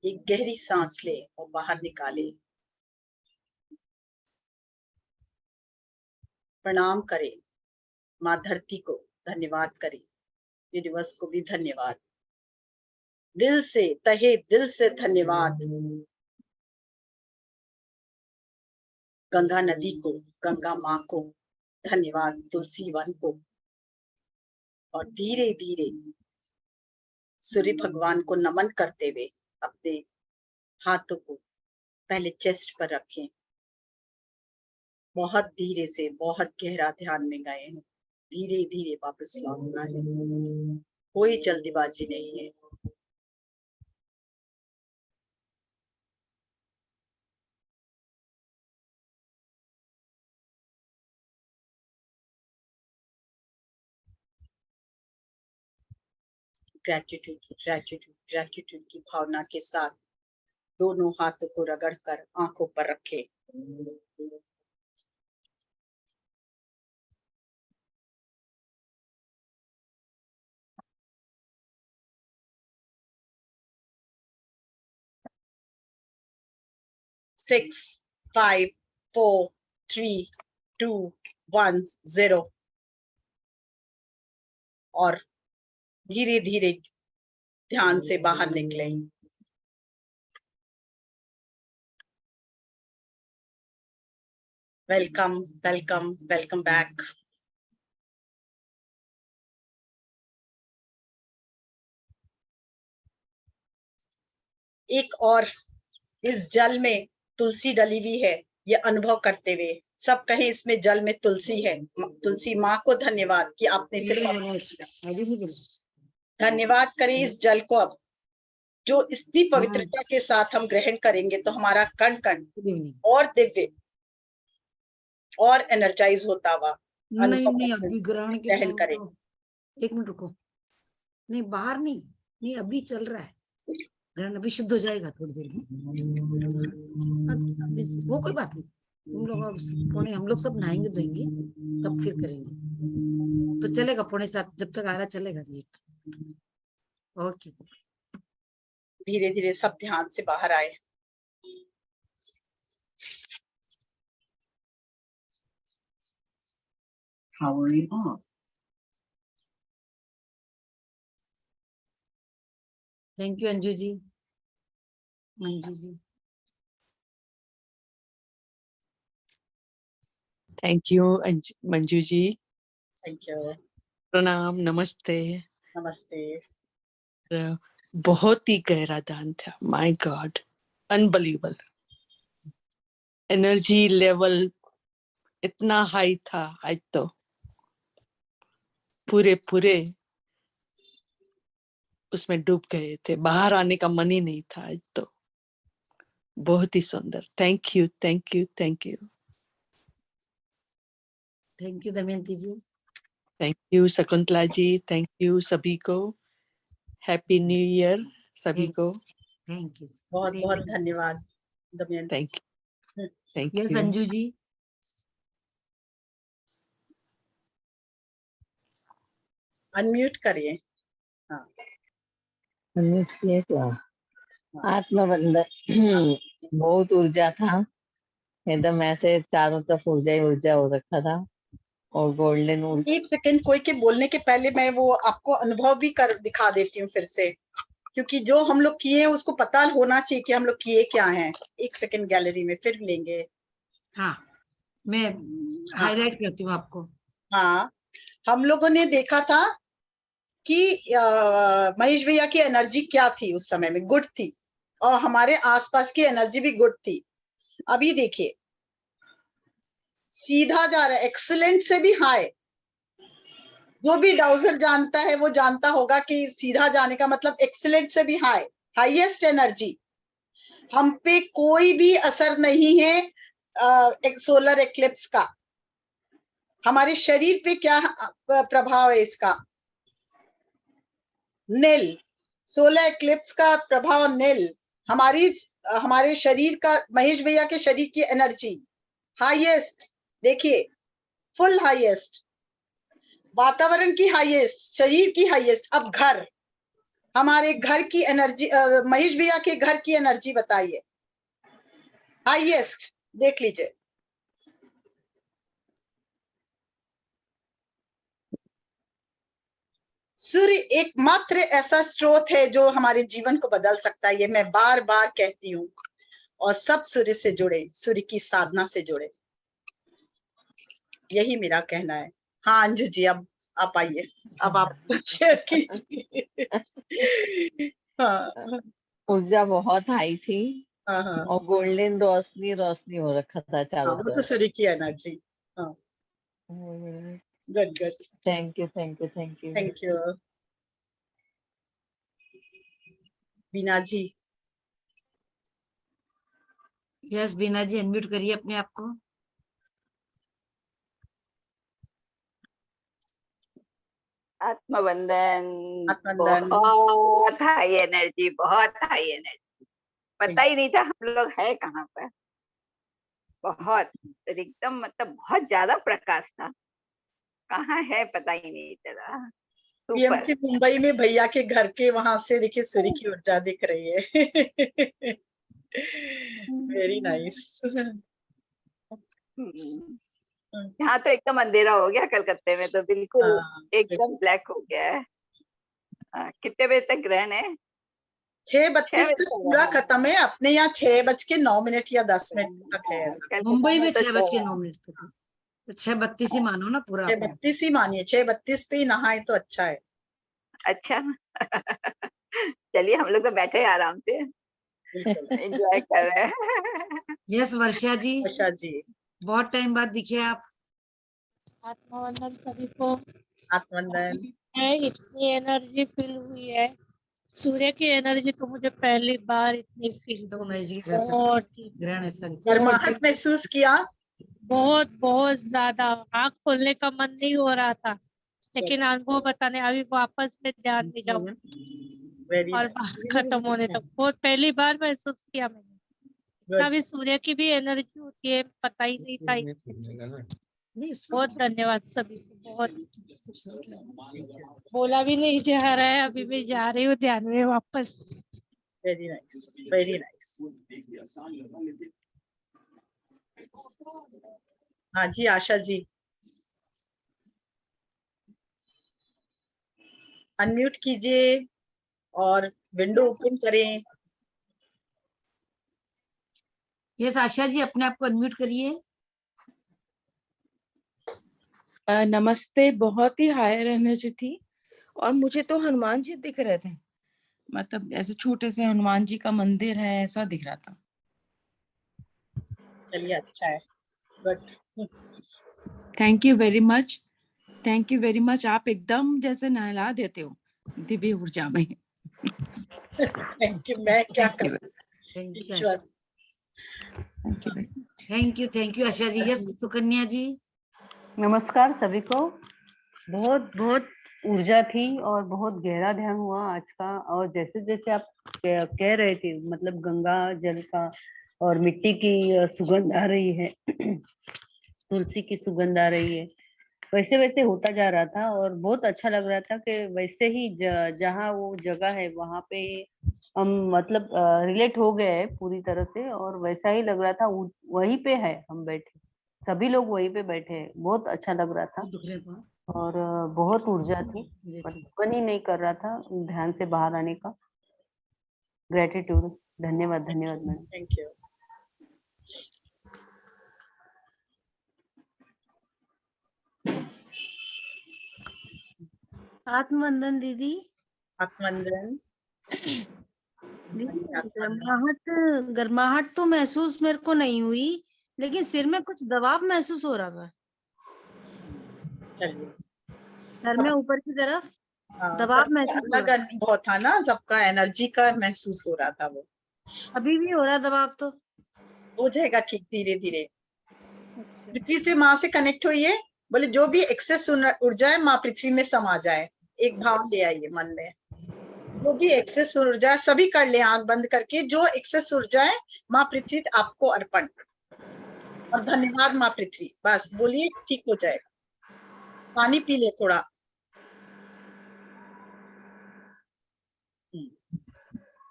एक गहरी सांस ले और बाहर निकाले। प्रणाम करें माँ धरती को, धन्यवाद करें यूनिवर्स को भी धन्यवाद, दिल से, तहे दिल से धन्यवाद। गंगा नदी को, गंगा माँ को धन्यवाद, तुलसी वन को, और धीरे धीरे सूर्य भगवान को नमन करते हुए अपने हाथों को पहले चेस्ट पर रखें। बहुत धीरे से, बहुत गहरा ध्यान में गए हैं, धीरे धीरे वापस लौटना है, कोई जल्दीबाजी नहीं है। ग्रेटिट्यूड ग्रेटिट्यूड ग्रेटिट्यूड की भावना के साथ दोनों हाथों को रगड़कर आंखों पर रखें। Six, 5, 4, 3, 2, 1, 0। और धीरे धीरे ध्यान से बाहर निकले। Welcome welcome welcome back. एक और इस जल में तुलसी डली हुई है, ये अनुभव करते हुए सब कहें इसमें जल में तुलसी है। तुलसी माँ को धन्यवाद कि आपने ये सिर्फ बोलो, आगे भी बोलो। धन्यवाद करें इस जल को। अब जो इतनी हाँ, पवित्रता के साथ हम ग्रहण करेंगे तो हमारा कण कण गुड इवनिंग। और दिव्य और एनर्जाइज होता हुआ नहीं अनुभव नहीं, हम अभी ग्रहण के ग्रहण टाइम करें। तो 1 मिनट रुको। नहीं बाहर नहीं, नहीं अभी चल रहा है ग्रहण, अभी शुद्ध हो जाएगा थोड़ी देर में। वो कोई बात नहीं, तुम लोग अब पौने, हम लोग सब नहाएंगे धोएंगे तब फिर करेंगे, तो चलेगा 6:45 जब तक आ रहा चलेगा। ओके। धीरे धीरे सब ध्यान से बाहर आए। Powering off. Thank you Anju ji, Manju ji. Thank you, Manju ji. Thank you. प्रणाम, नमस्ते। नमस्ते। बहुत ही गहरा दान था, my God, unbelievable. Energy level इतना हाई था, आज तो पूरे पूरे उसमें डूब गए थे, बाहर आने का मन ही नहीं था। आज तो बहुत ही सुंदर। Thank you thank you thank you. Thank you Damayanti ji. Thank you Shakuntala ji. Thank you सभी को। हैप्पी न्यू ईयर सभी को। Thank you. बहुत बहुत धन्यवाद Damayanti thank ji. You thank yes you. Anju ji. Unmute करिए। हाँ अनम्यूट किए क्या? हाँ। आत्मबंधन बहुत ऊर्जा था, एकदम ऐसे चारों तरफ ऊर्जा ही ऊर्जा हो रखा था, और गोल्डन ऊर्जा। एक सेकंड, कोई के बोलने के पहले मैं वो आपको अनुभव भी कर दिखा देती हूँ फिर से, क्योंकि जो हम लोग किए हैं उसको पता होना चाहिए कि हम लोग किए क्या हैं। एक सेकंड गैलरी में फिर लेंगे। हाँ मैं हाईलाइट करती हूँ आपको। हाँ, हम लोगों ने देखा था कि महेश भैया की एनर्जी क्या थी उस समय में, गुड थी, और हमारे आसपास की एनर्जी भी गुड थी। अभी देखिए सीधा जा रहा है, एक्सीलेंट से भी हाई। जो भी डाउजर जानता है वो जानता होगा कि सीधा जाने का मतलब एक्सीलेंट से भी हाई, हाईएस्ट एनर्जी। हम पे कोई भी असर नहीं है सोलर एक्लिप्स का। हमारे शरीर पे क्या प्रभाव है इसका? नील। सोलर एक्लिप्स का प्रभाव नील। हमारे शरीर का, महेश भैया के शरीर की एनर्जी हाईएस्ट, देखिए फुल हाईएस्ट, वातावरण की हाईएस्ट, शरीर की हाईएस्ट। अब घर, हमारे घर की एनर्जी, महेश भैया के घर की एनर्जी बताइए, हाईएस्ट, देख लीजिए। सूर्य एकमात्र ऐसा स्रोत है जो हमारे जीवन को बदल सकता है, ये मैं बार बार कहती हूँ। और सब सूर्य से जुड़े, सूर्य की साधना से जुड़े, यही मेरा कहना है। हाँ अंजू जी, अब आप आइए, अब आप शेयर कीजिए। हाँ ऊर्जा बहुत हाई थी, हाँ हाँ और गोल्डन रोशनी रोशनी हो रखा था हाँ, चारों वो तो तरफ। सूर्य की एनर्जी। हाँ, good good, thank you thank you thank you. Thank you. Bina ji. Yes Bina ji, unmute करिए अपने आप को। आत्मबंधन। आत्मबंधन। बहुत हाई एनर्जी, बहुत हाई एनर्जी। पता ही नहीं था हम लोग है कहाँ पर। बहुत एकदम, मतलब बहुत ज्यादा प्रकाश था, कहाँ है पता ही नहीं चला। सुपर। पीएमसी मुंबई में भैया के घर के वहां से देखिए सूर्य की ऊर्जा दिख रही है। Very nice. यहाँ तो एकदम अंधेरा हो गया, कलकत्ते में तो बिल्कुल एकदम ब्लैक हो गया है। कितने बजे तक ग्रहण है? 6:32 बजे तक तक पूरा है। खत्म है। अपने यहाँ 6:09 या 10 तक है ऐसा। कल मुंबई में तो 6:09 पे थी, तो 6:32 ही मानो ना पूरा अपना। 6:32 ही मानिए, 6:32 पे ही नहाए तो अच्छा है। अच्छा चलिए हम लोग तो बैठे हैं आराम से, बिल्कुल। एंजॉय कर रहे हैं। यस वर्षा जी, वर्षा जी, बहुत टाइम बाद दिखे आप। आत्मवंदन सभी को। आत्मवंदन। है इतनी एनर्जी फील हुई है, सूर्य की एनर्जी तो मुझे पहली बार इतनी फील तो हुई। मैजिक बहुत ग्रहण ऐसा गर्माहट महसूस किया। बहुत ज्यादा आँख खोलने का मन नहीं हो रहा था, लेकिन अनुभव बताने अभी वापस में ध्यान में जाऊँ वेरी और बात खत्म होने तक बहुत पहली बार महसूस किया मैंने। गुड। अभी सूर्य की भी एनर्जी होती है, पता ही नहीं था। बहुत धन्यवाद सभी को, बहुत बोला भी नहीं जा रहा है, अभी मैं जा रही हूँ ध्यान में वापस। Very nice, very nice. हाँ जी आशा जी, अनम्यूट कीजिए और विंडो ओपन करें। यस आशा जी, अपने आप को अनम्यूट करिए। नमस्ते। बहुत ही हायर एनर्जी थी और मुझे तो हनुमान जी दिख रहे थे, मतलब ऐसे छोटे से हनुमान जी का मंदिर है ऐसा दिख रहा था। चलिए अच्छा है, good. Thank you very much, thank you very much. आप एकदम जैसे नहला देते हो दिव्य ऊर्जा में। Thank you. मैं क्या करूं, थैंक यू ईश्वर। Thank you Asha ji. Yes Sukanya ji, नमस्कार सभी को। बहुत बहुत ऊर्जा थी और बहुत गहरा ध्यान हुआ आज का। और जैसे जैसे आप कह रहे थे, मतलब गंगा जल का और मिट्टी की सुगंध आ रही है, तुलसी की सुगंध आ रही है, वैसे वैसे होता जा रहा था और बहुत अच्छा लग रहा था कि वैसे ही जहाँ वो जगह है वहां पे हम मतलब रिलेट हो गए हैं पूरी तरह से, और वैसा ही लग रहा था। वहीं पे है हम बैठे, सभी लोग वहीं पे बैठे हैं। बहुत अच्छा लग रहा था और बहुत ऊर्जा थी, पर मन ही नहीं कर रहा था ध्यान से बाहर आने का। ग्रेटिट्यूड, धन्यवाद धन्यवाद मैडम। Thank you. आत्मवंदन दीदी। आत्मवंदन। दीदी गर्माहट तो महसूस मेरे को नहीं हुई, लेकिन सिर में कुछ दबाव महसूस हो रहा था। चलिए, सर में ऊपर की तरफ दबाव सबका महसूस हो अलग रहा। अनुभव था ना, सबका एनर्जी का महसूस हो रहा था। वो अभी भी हो रहा दबाव तो हो जाएगा ठीक धीरे धीरे। अच्छा। पृथ्वी से माँ से कनेक्ट होइए, बोले जो भी एक्सेस ऊर्जा है माँ पृथ्वी में समा जाए। एक भाव ले आइए मन में, जो भी एक्सेस ऊर्जा है सभी कर ले आंख बंद करके। जो एक्सेस ऊर्जा है माँ पृथ्वी आपको अर्पण, और धन्यवाद माँ पृथ्वी, बस बोलिए, ठीक हो जाएगा। पानी पी ले थोड़ा।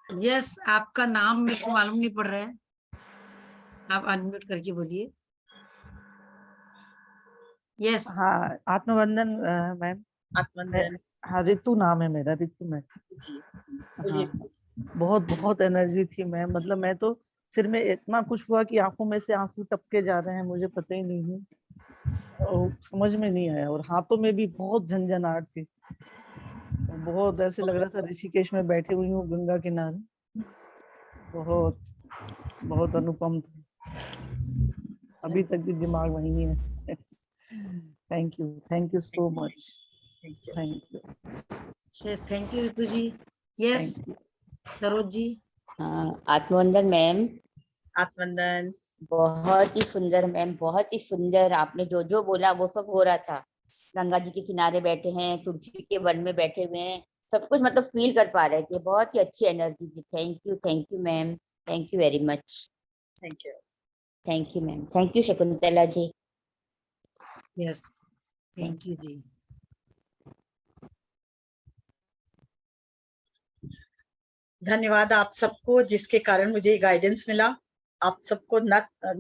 यस आपका नाम मेरे को मालूम नहीं पड़ रहा है, आप अनम्यूट करके बोलिए। यस हाँ, आत्मवंदन मैम। आत्मवंदन हाँ, रितु नाम है मेरा, रितु मैम। जी, हाँ, बोलिए। बहुत बहुत एनर्जी थी मैम। मतलब मैं तो सिर में इतना कुछ हुआ कि आंखों में से आंसू टपके जा रहे हैं, मुझे पता ही नहीं है और समझ में नहीं आया। और हाथों में भी बहुत झंझनाहट थी, बहुत ऐसे लग रहा था ऋषिकेश में बैठी हुई हूँ गंगा किनारे। बहुत बहुत अनुपम था, अभी तक भी दिमाग वही है। Thank you so much. Thank you. Yes thank you Ritu ji. Yes Saroj ji. आत्मवंदन मैम। आत्मवंदन। बहुत ही सुंदर मैम, बहुत ही सुंदर। आपने जो जो बोला वो सब हो रहा था। गंगा जी के किनारे बैठे हैं, तुलसी के वन में बैठे हुए हैं, सब कुछ मतलब फील कर पा रहे थे। बहुत ही अच्छी एनर्जी थी। Thank you ma'am, thank you very much. Thank you ma'am, thank you Shakuntala ji. Yes thank you ji. धन्यवाद आप सबको, जिसके कारण मुझे गाइडेंस मिला। आप सबको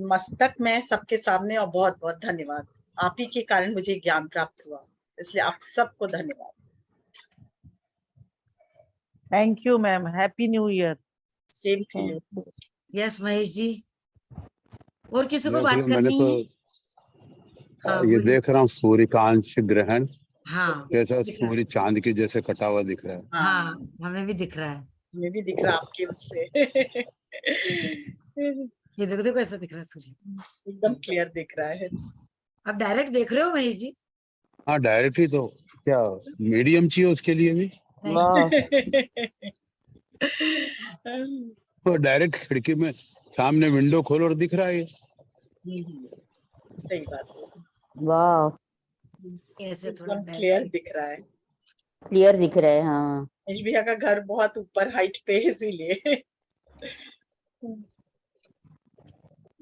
मस्तक में सबके सामने, और बहुत बहुत धन्यवाद। आप ही के कारण मुझे ज्ञान प्राप्त हुआ, इसलिए आप सबको धन्यवाद। Thank you ma'am, happy new year. Same to you. Yes Mahesh ji, और किसी को देख बात लो, मैंने करनी तो है? हाँ ये बोलिए। देख रहा हूँ सूर्यकांश ग्रहण हाँ कैसा दिख रहा है। सूर्य चांद के जैसे कटा हुआ दिख रहा है। हाँ हमें भी दिख रहा है। हमें भी दिख रहा आपके उससे। ये देखो देखो ऐसा दिख रहा है सूर्य, एकदम क्लियर दिख रहा है। आप डायरेक्ट देख रहे हो महेश जी? हाँ डायरेक्ट ही तो, क्या मीडियम चाहिए उसके लिए भी? नहीं वाह, तो डायरेक्ट खिड़की में सामने विंडो खोलो और दिख रहा है ये। सही बात है, वाह, ऐसे थोड़ा एकदम क्लियर डायरेक्ट। दिख रहा है। क्लियर दिख रहा है। हाँ, महेश भैया का घर बहुत ऊपर हाइट पे है इसीलिए।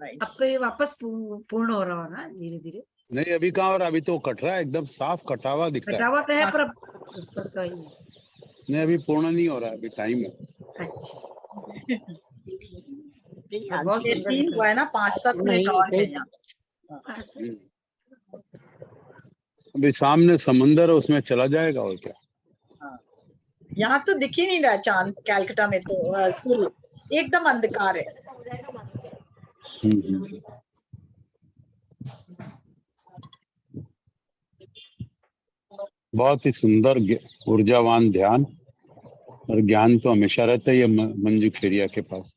अब तो ये वापस पूर्ण हो रहा हो ना धीरे धीरे। नहीं अभी कहाँ, और अभी तो कट रहा है, एकदम साफ कटा हुआ दिखता है। कटावा तो है पर अब ऊपर तो ही है। नहीं अभी पूर्ण नहीं हो रहा है, अभी टाइम है। अच्छा आज बहुत ये सुंदर 3 दिख हुआ है ना, 5-7 मिनट और है यहाँ। रहा है। अभी सामने समंदर है, उसमें चला जाएगा और क्या। यहाँ तो दिख ही नहीं रहा चांद, कैलकाटा में तो सूर्य एकदम अंधकार है। बहुत ही सुंदर ऊर्जावान ध्यान और ज्ञान तो हमेशा रहता ही है मंजू खेरिया के पास।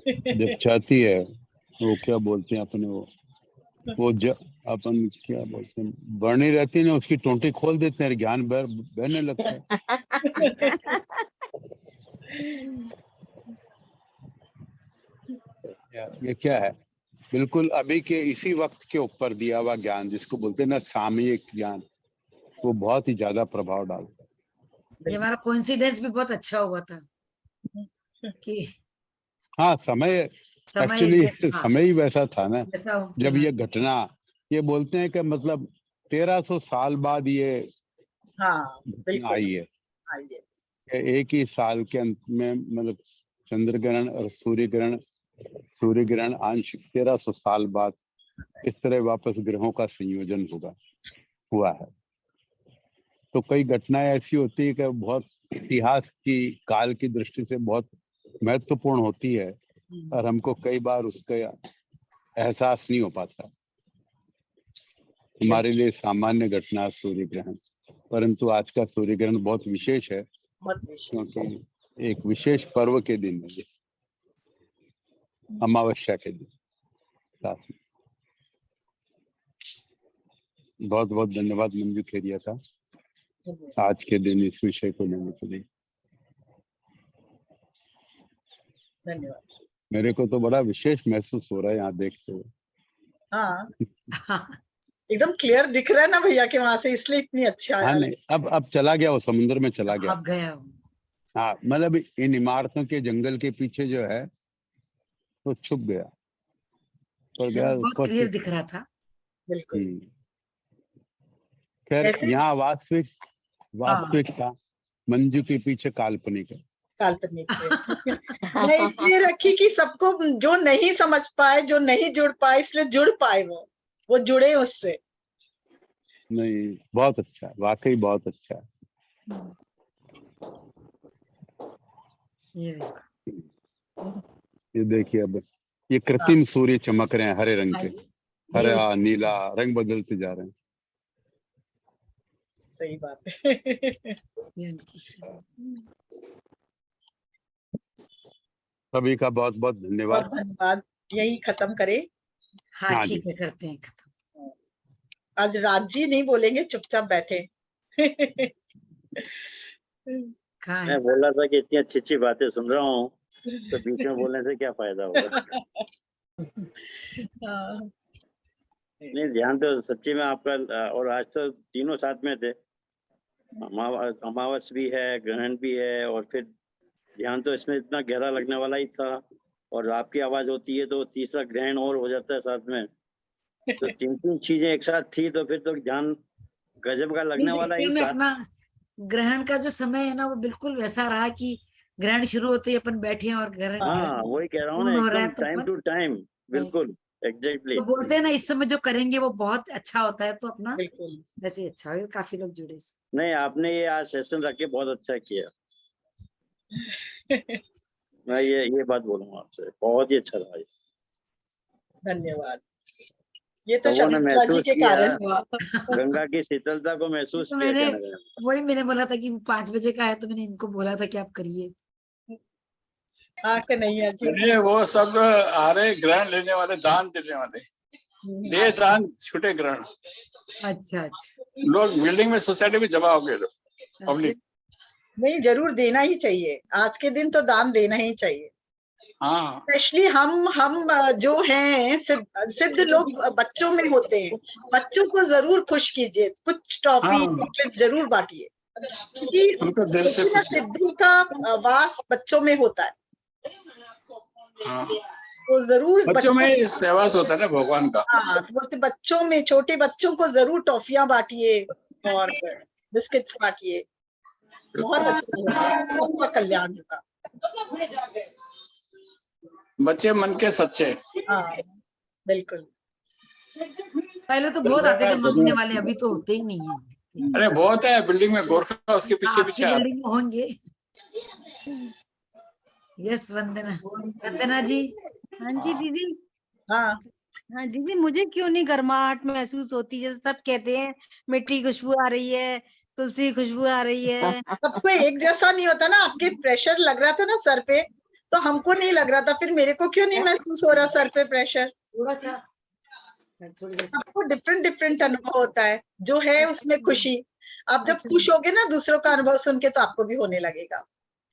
जब चाहती है वो क्या बोलते हैं अपने वो अपन क्या बोलते हैं, बरनी रहती है ना, उसकी टोंटी खोल देते हैं, ज्ञान बहने लगता है। ये क्या है, बिल्कुल अभी के इसी वक्त के ऊपर दिया हुआ ज्ञान, जिसको बोलते हैं ना सामयिक ज्ञान, वो बहुत ही ज्यादा प्रभाव डालता है। ये हमारा कोइंसिडेंस भी बहुत अच्छा हुआ था कि हाँ समय एक्चुअली समय ही वैसा था ना जब ये घटना, ये बोलते हैं कि मतलब 1300 साल बाद ये बिल्कुल आई है। एक ही साल के अंत में मतलब चंद्र ग्रहण और सूर्य ग्रहण आंशिक 1300 साल बाद इस तरह वापस ग्रहों का संयोजन हुआ है। तो कई घटनाएं ऐसी होती है कि बहुत इतिहास की काल की दृष्टि से बहुत महत्वपूर्ण होती है और हमको कई बार उसका एहसास नहीं हो पाता। हमारे लिए सामान्य घटना सूर्य ग्रहण, परंतु आज का सूर्य ग्रहण बहुत विशेष है क्योंकि एक विशेष पर्व के दिन है, अमावस्या के दिन। साथ में बहुत बहुत धन्यवाद मंजू खेरिया का आज के दिन इस विषय को लेने के लिए। धन्यवाद। मेरे को तो बड़ा विशेष महसूस हो रहा है यहाँ देखते हुए। हाँ एकदम क्लियर दिख रहा है ना भैया के वहां से, इसलिए इतनी अच्छा हाँ नहीं अब चला गया, वो समुद्र में चला गया। अब गया। हाँ मतलब इन इमारतों के जंगल के पीछे जो है तो छुप गया, पर गया बहुत क्लियर दिख रहा था। बिल्कुल। खैर यहाँ वास्तविकता मंजू के पीछे काल्पनिक है। काल्पनिक मैं इसलिए रखी कि सबको जो नहीं समझ पाए, जो नहीं जुड़ पाए, इसलिए जुड़ पाए, वो जुड़े उससे। नहीं बहुत अच्छा, वाकई बहुत अच्छा। ये देखिए अब ये कृत्रिम सूर्य चमक रहे हैं हरे रंग के, हरा नीला रंग बदलते जा रहे हैं। सही बात है। सभी का बहुत बहुत धन्यवाद। बहुत धन्यवाद। यही खत्म करें। हाँ ठीक है, करते हैं खत्म। आज राज जी नहीं बोलेंगे, चुपचाप बैठे। मैं बोल रहा था कि इतनी अच्छी अच्छी बातें सुन रहा हूँ तो बीच में बोलने से क्या फायदा होगा। नहीं ध्यान तो सच्ची में आपका, और आज तो तीनों साथ में थे, अमावस भी है, ग्रहण भी है, और फिर ध्यान तो इसमें इतना गहरा लगने वाला ही था, और आपकी आवाज होती है तो तीसरा ग्रहण और हो जाता है साथ में, तो तीन चीजें एक साथ थी तो फिर तो ध्यान गजब का लगने वाला ही था। अपना ग्रहण का जो समय है ना वो बिल्कुल वैसा रहा कि ग्रहण शुरू होते ही अपन बैठे हैं और ग्रहण वही कह रहा हूँ ना, एकदम टाइम टू टाइम, बिल्कुल एग्जैक्टली। तो बोलते हैं ना इस समय जो करेंगे वो बहुत अच्छा होता है, तो अपना वैसे अच्छा है। काफी लोग जुड़े। नहीं आपने ये आज सेशन रख के बहुत अच्छा किया। मैं ये बात बोलूंगा आपसे, बहुत ही अच्छा रहा ये। धन्यवाद। ये तो सबों ने शकुंतला जी महसूस के किया कारण हुआ। गंगा की शीतलता को महसूस तो किया मैंने जाने वही मैंने बोला था कि 5 बजे का है, तो मैंने इनको बोला था कि आप करिए। हाँ कन्हैया जी। चलिए, वो सब आ रहे ग्रहण लेने वाले, दान देने वाले, दे दान छूटे ग्रहण। अच्छा अच्छा। लोग बिल्डिंग में, सोसाइटी में जमा हो गए लोग, पब्लिक। नहीं, जरूर देना ही चाहिए, आज के दिन तो दान देना ही चाहिए। हाँ, स्पेशली हम जो हैं सिद्ध लोग बच्चों में होते हैं, बच्चों को जरूर खुश कीजिए, कुछ टॉफी हाँ। चॉकलेट जरूर बांटिए, क्योंकि उनको दिल से देखिए ना, खुशी। सिद्धि का वास बच्चों में होता है, हाँ, तो जरूर बच्चों में सहवास होता है ना भगवान का। हाँ, तो बोलते बच्चों में, छोटे बच्चों को जरूर टॉफियां बांटिए और बिस्किट्स बांटिए, बहुत अच्छा होगा, सबका कल्याण होगा। बच्चे मन के सच्चे। हाँ बिल्कुल। पहले तो बहुत आते थे मांगने वाले, अभी तो होते ही नहीं है। अरे बहुत है, बिल्डिंग में गोरखा उसके पीछे आपकी पीछे आ रहा है। बिल्डिंग में होंगे। यस वंदना, वंदना जी। हाँ जी दीदी। हाँ हाँ दीदी, मुझे क्यों नहीं गर्माहट महसूस होती? जैसे सब कहते हैं मिट्टी की खुशबू आ रही है, तुलसी की खुशबू आ रही है। सबको एक जैसा नहीं होता ना, आपके प्रेशर लग रहा था ना सर पे, तो हमको नहीं लग रहा था, फिर मेरे को क्यों नहीं महसूस हो रहा सर पे प्रेशर? थोड़ा सा सबको डिफरेंट डिफरेंट अनुभव होता है, जो है उसमें खुशी। आप जब खुश होगे ना दूसरों का अनुभव सुन के, तो आपको भी होने लगेगा।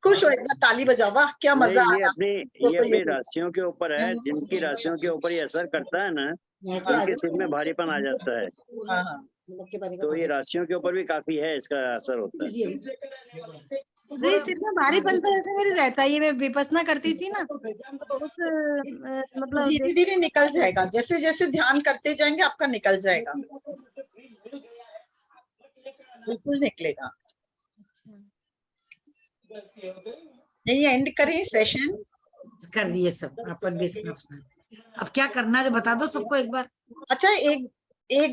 खुश हो, एक बार ताली बजाओ, वाह क्या नहीं, मजा आ ये रहा। अपनी राशियों के ऊपर है, जिनकी राशियों के ऊपर ये असर करता है ना, उनके सिर में भारीपन आ जाता है। हाँ हाँ, तो ये राशियों के ऊपर भी काफी है, इसका असर होता है। दीदी सिर में भारीपन तो ऐसे मेरे रहता है, ये मैं विपස්සना करती थी ना, तो उस मतलब धीरे धीरे निकल जाएगा, जैसे जैसे ध्यान करते जाएंगे आपका निकल जाएगा, बिल्कुल निकलेगा। नहीं, एंड करें सेशन? कर दिए सब, अपन भी अब क्या करना है जो बता दो सबको एक बार। अच्छा, एक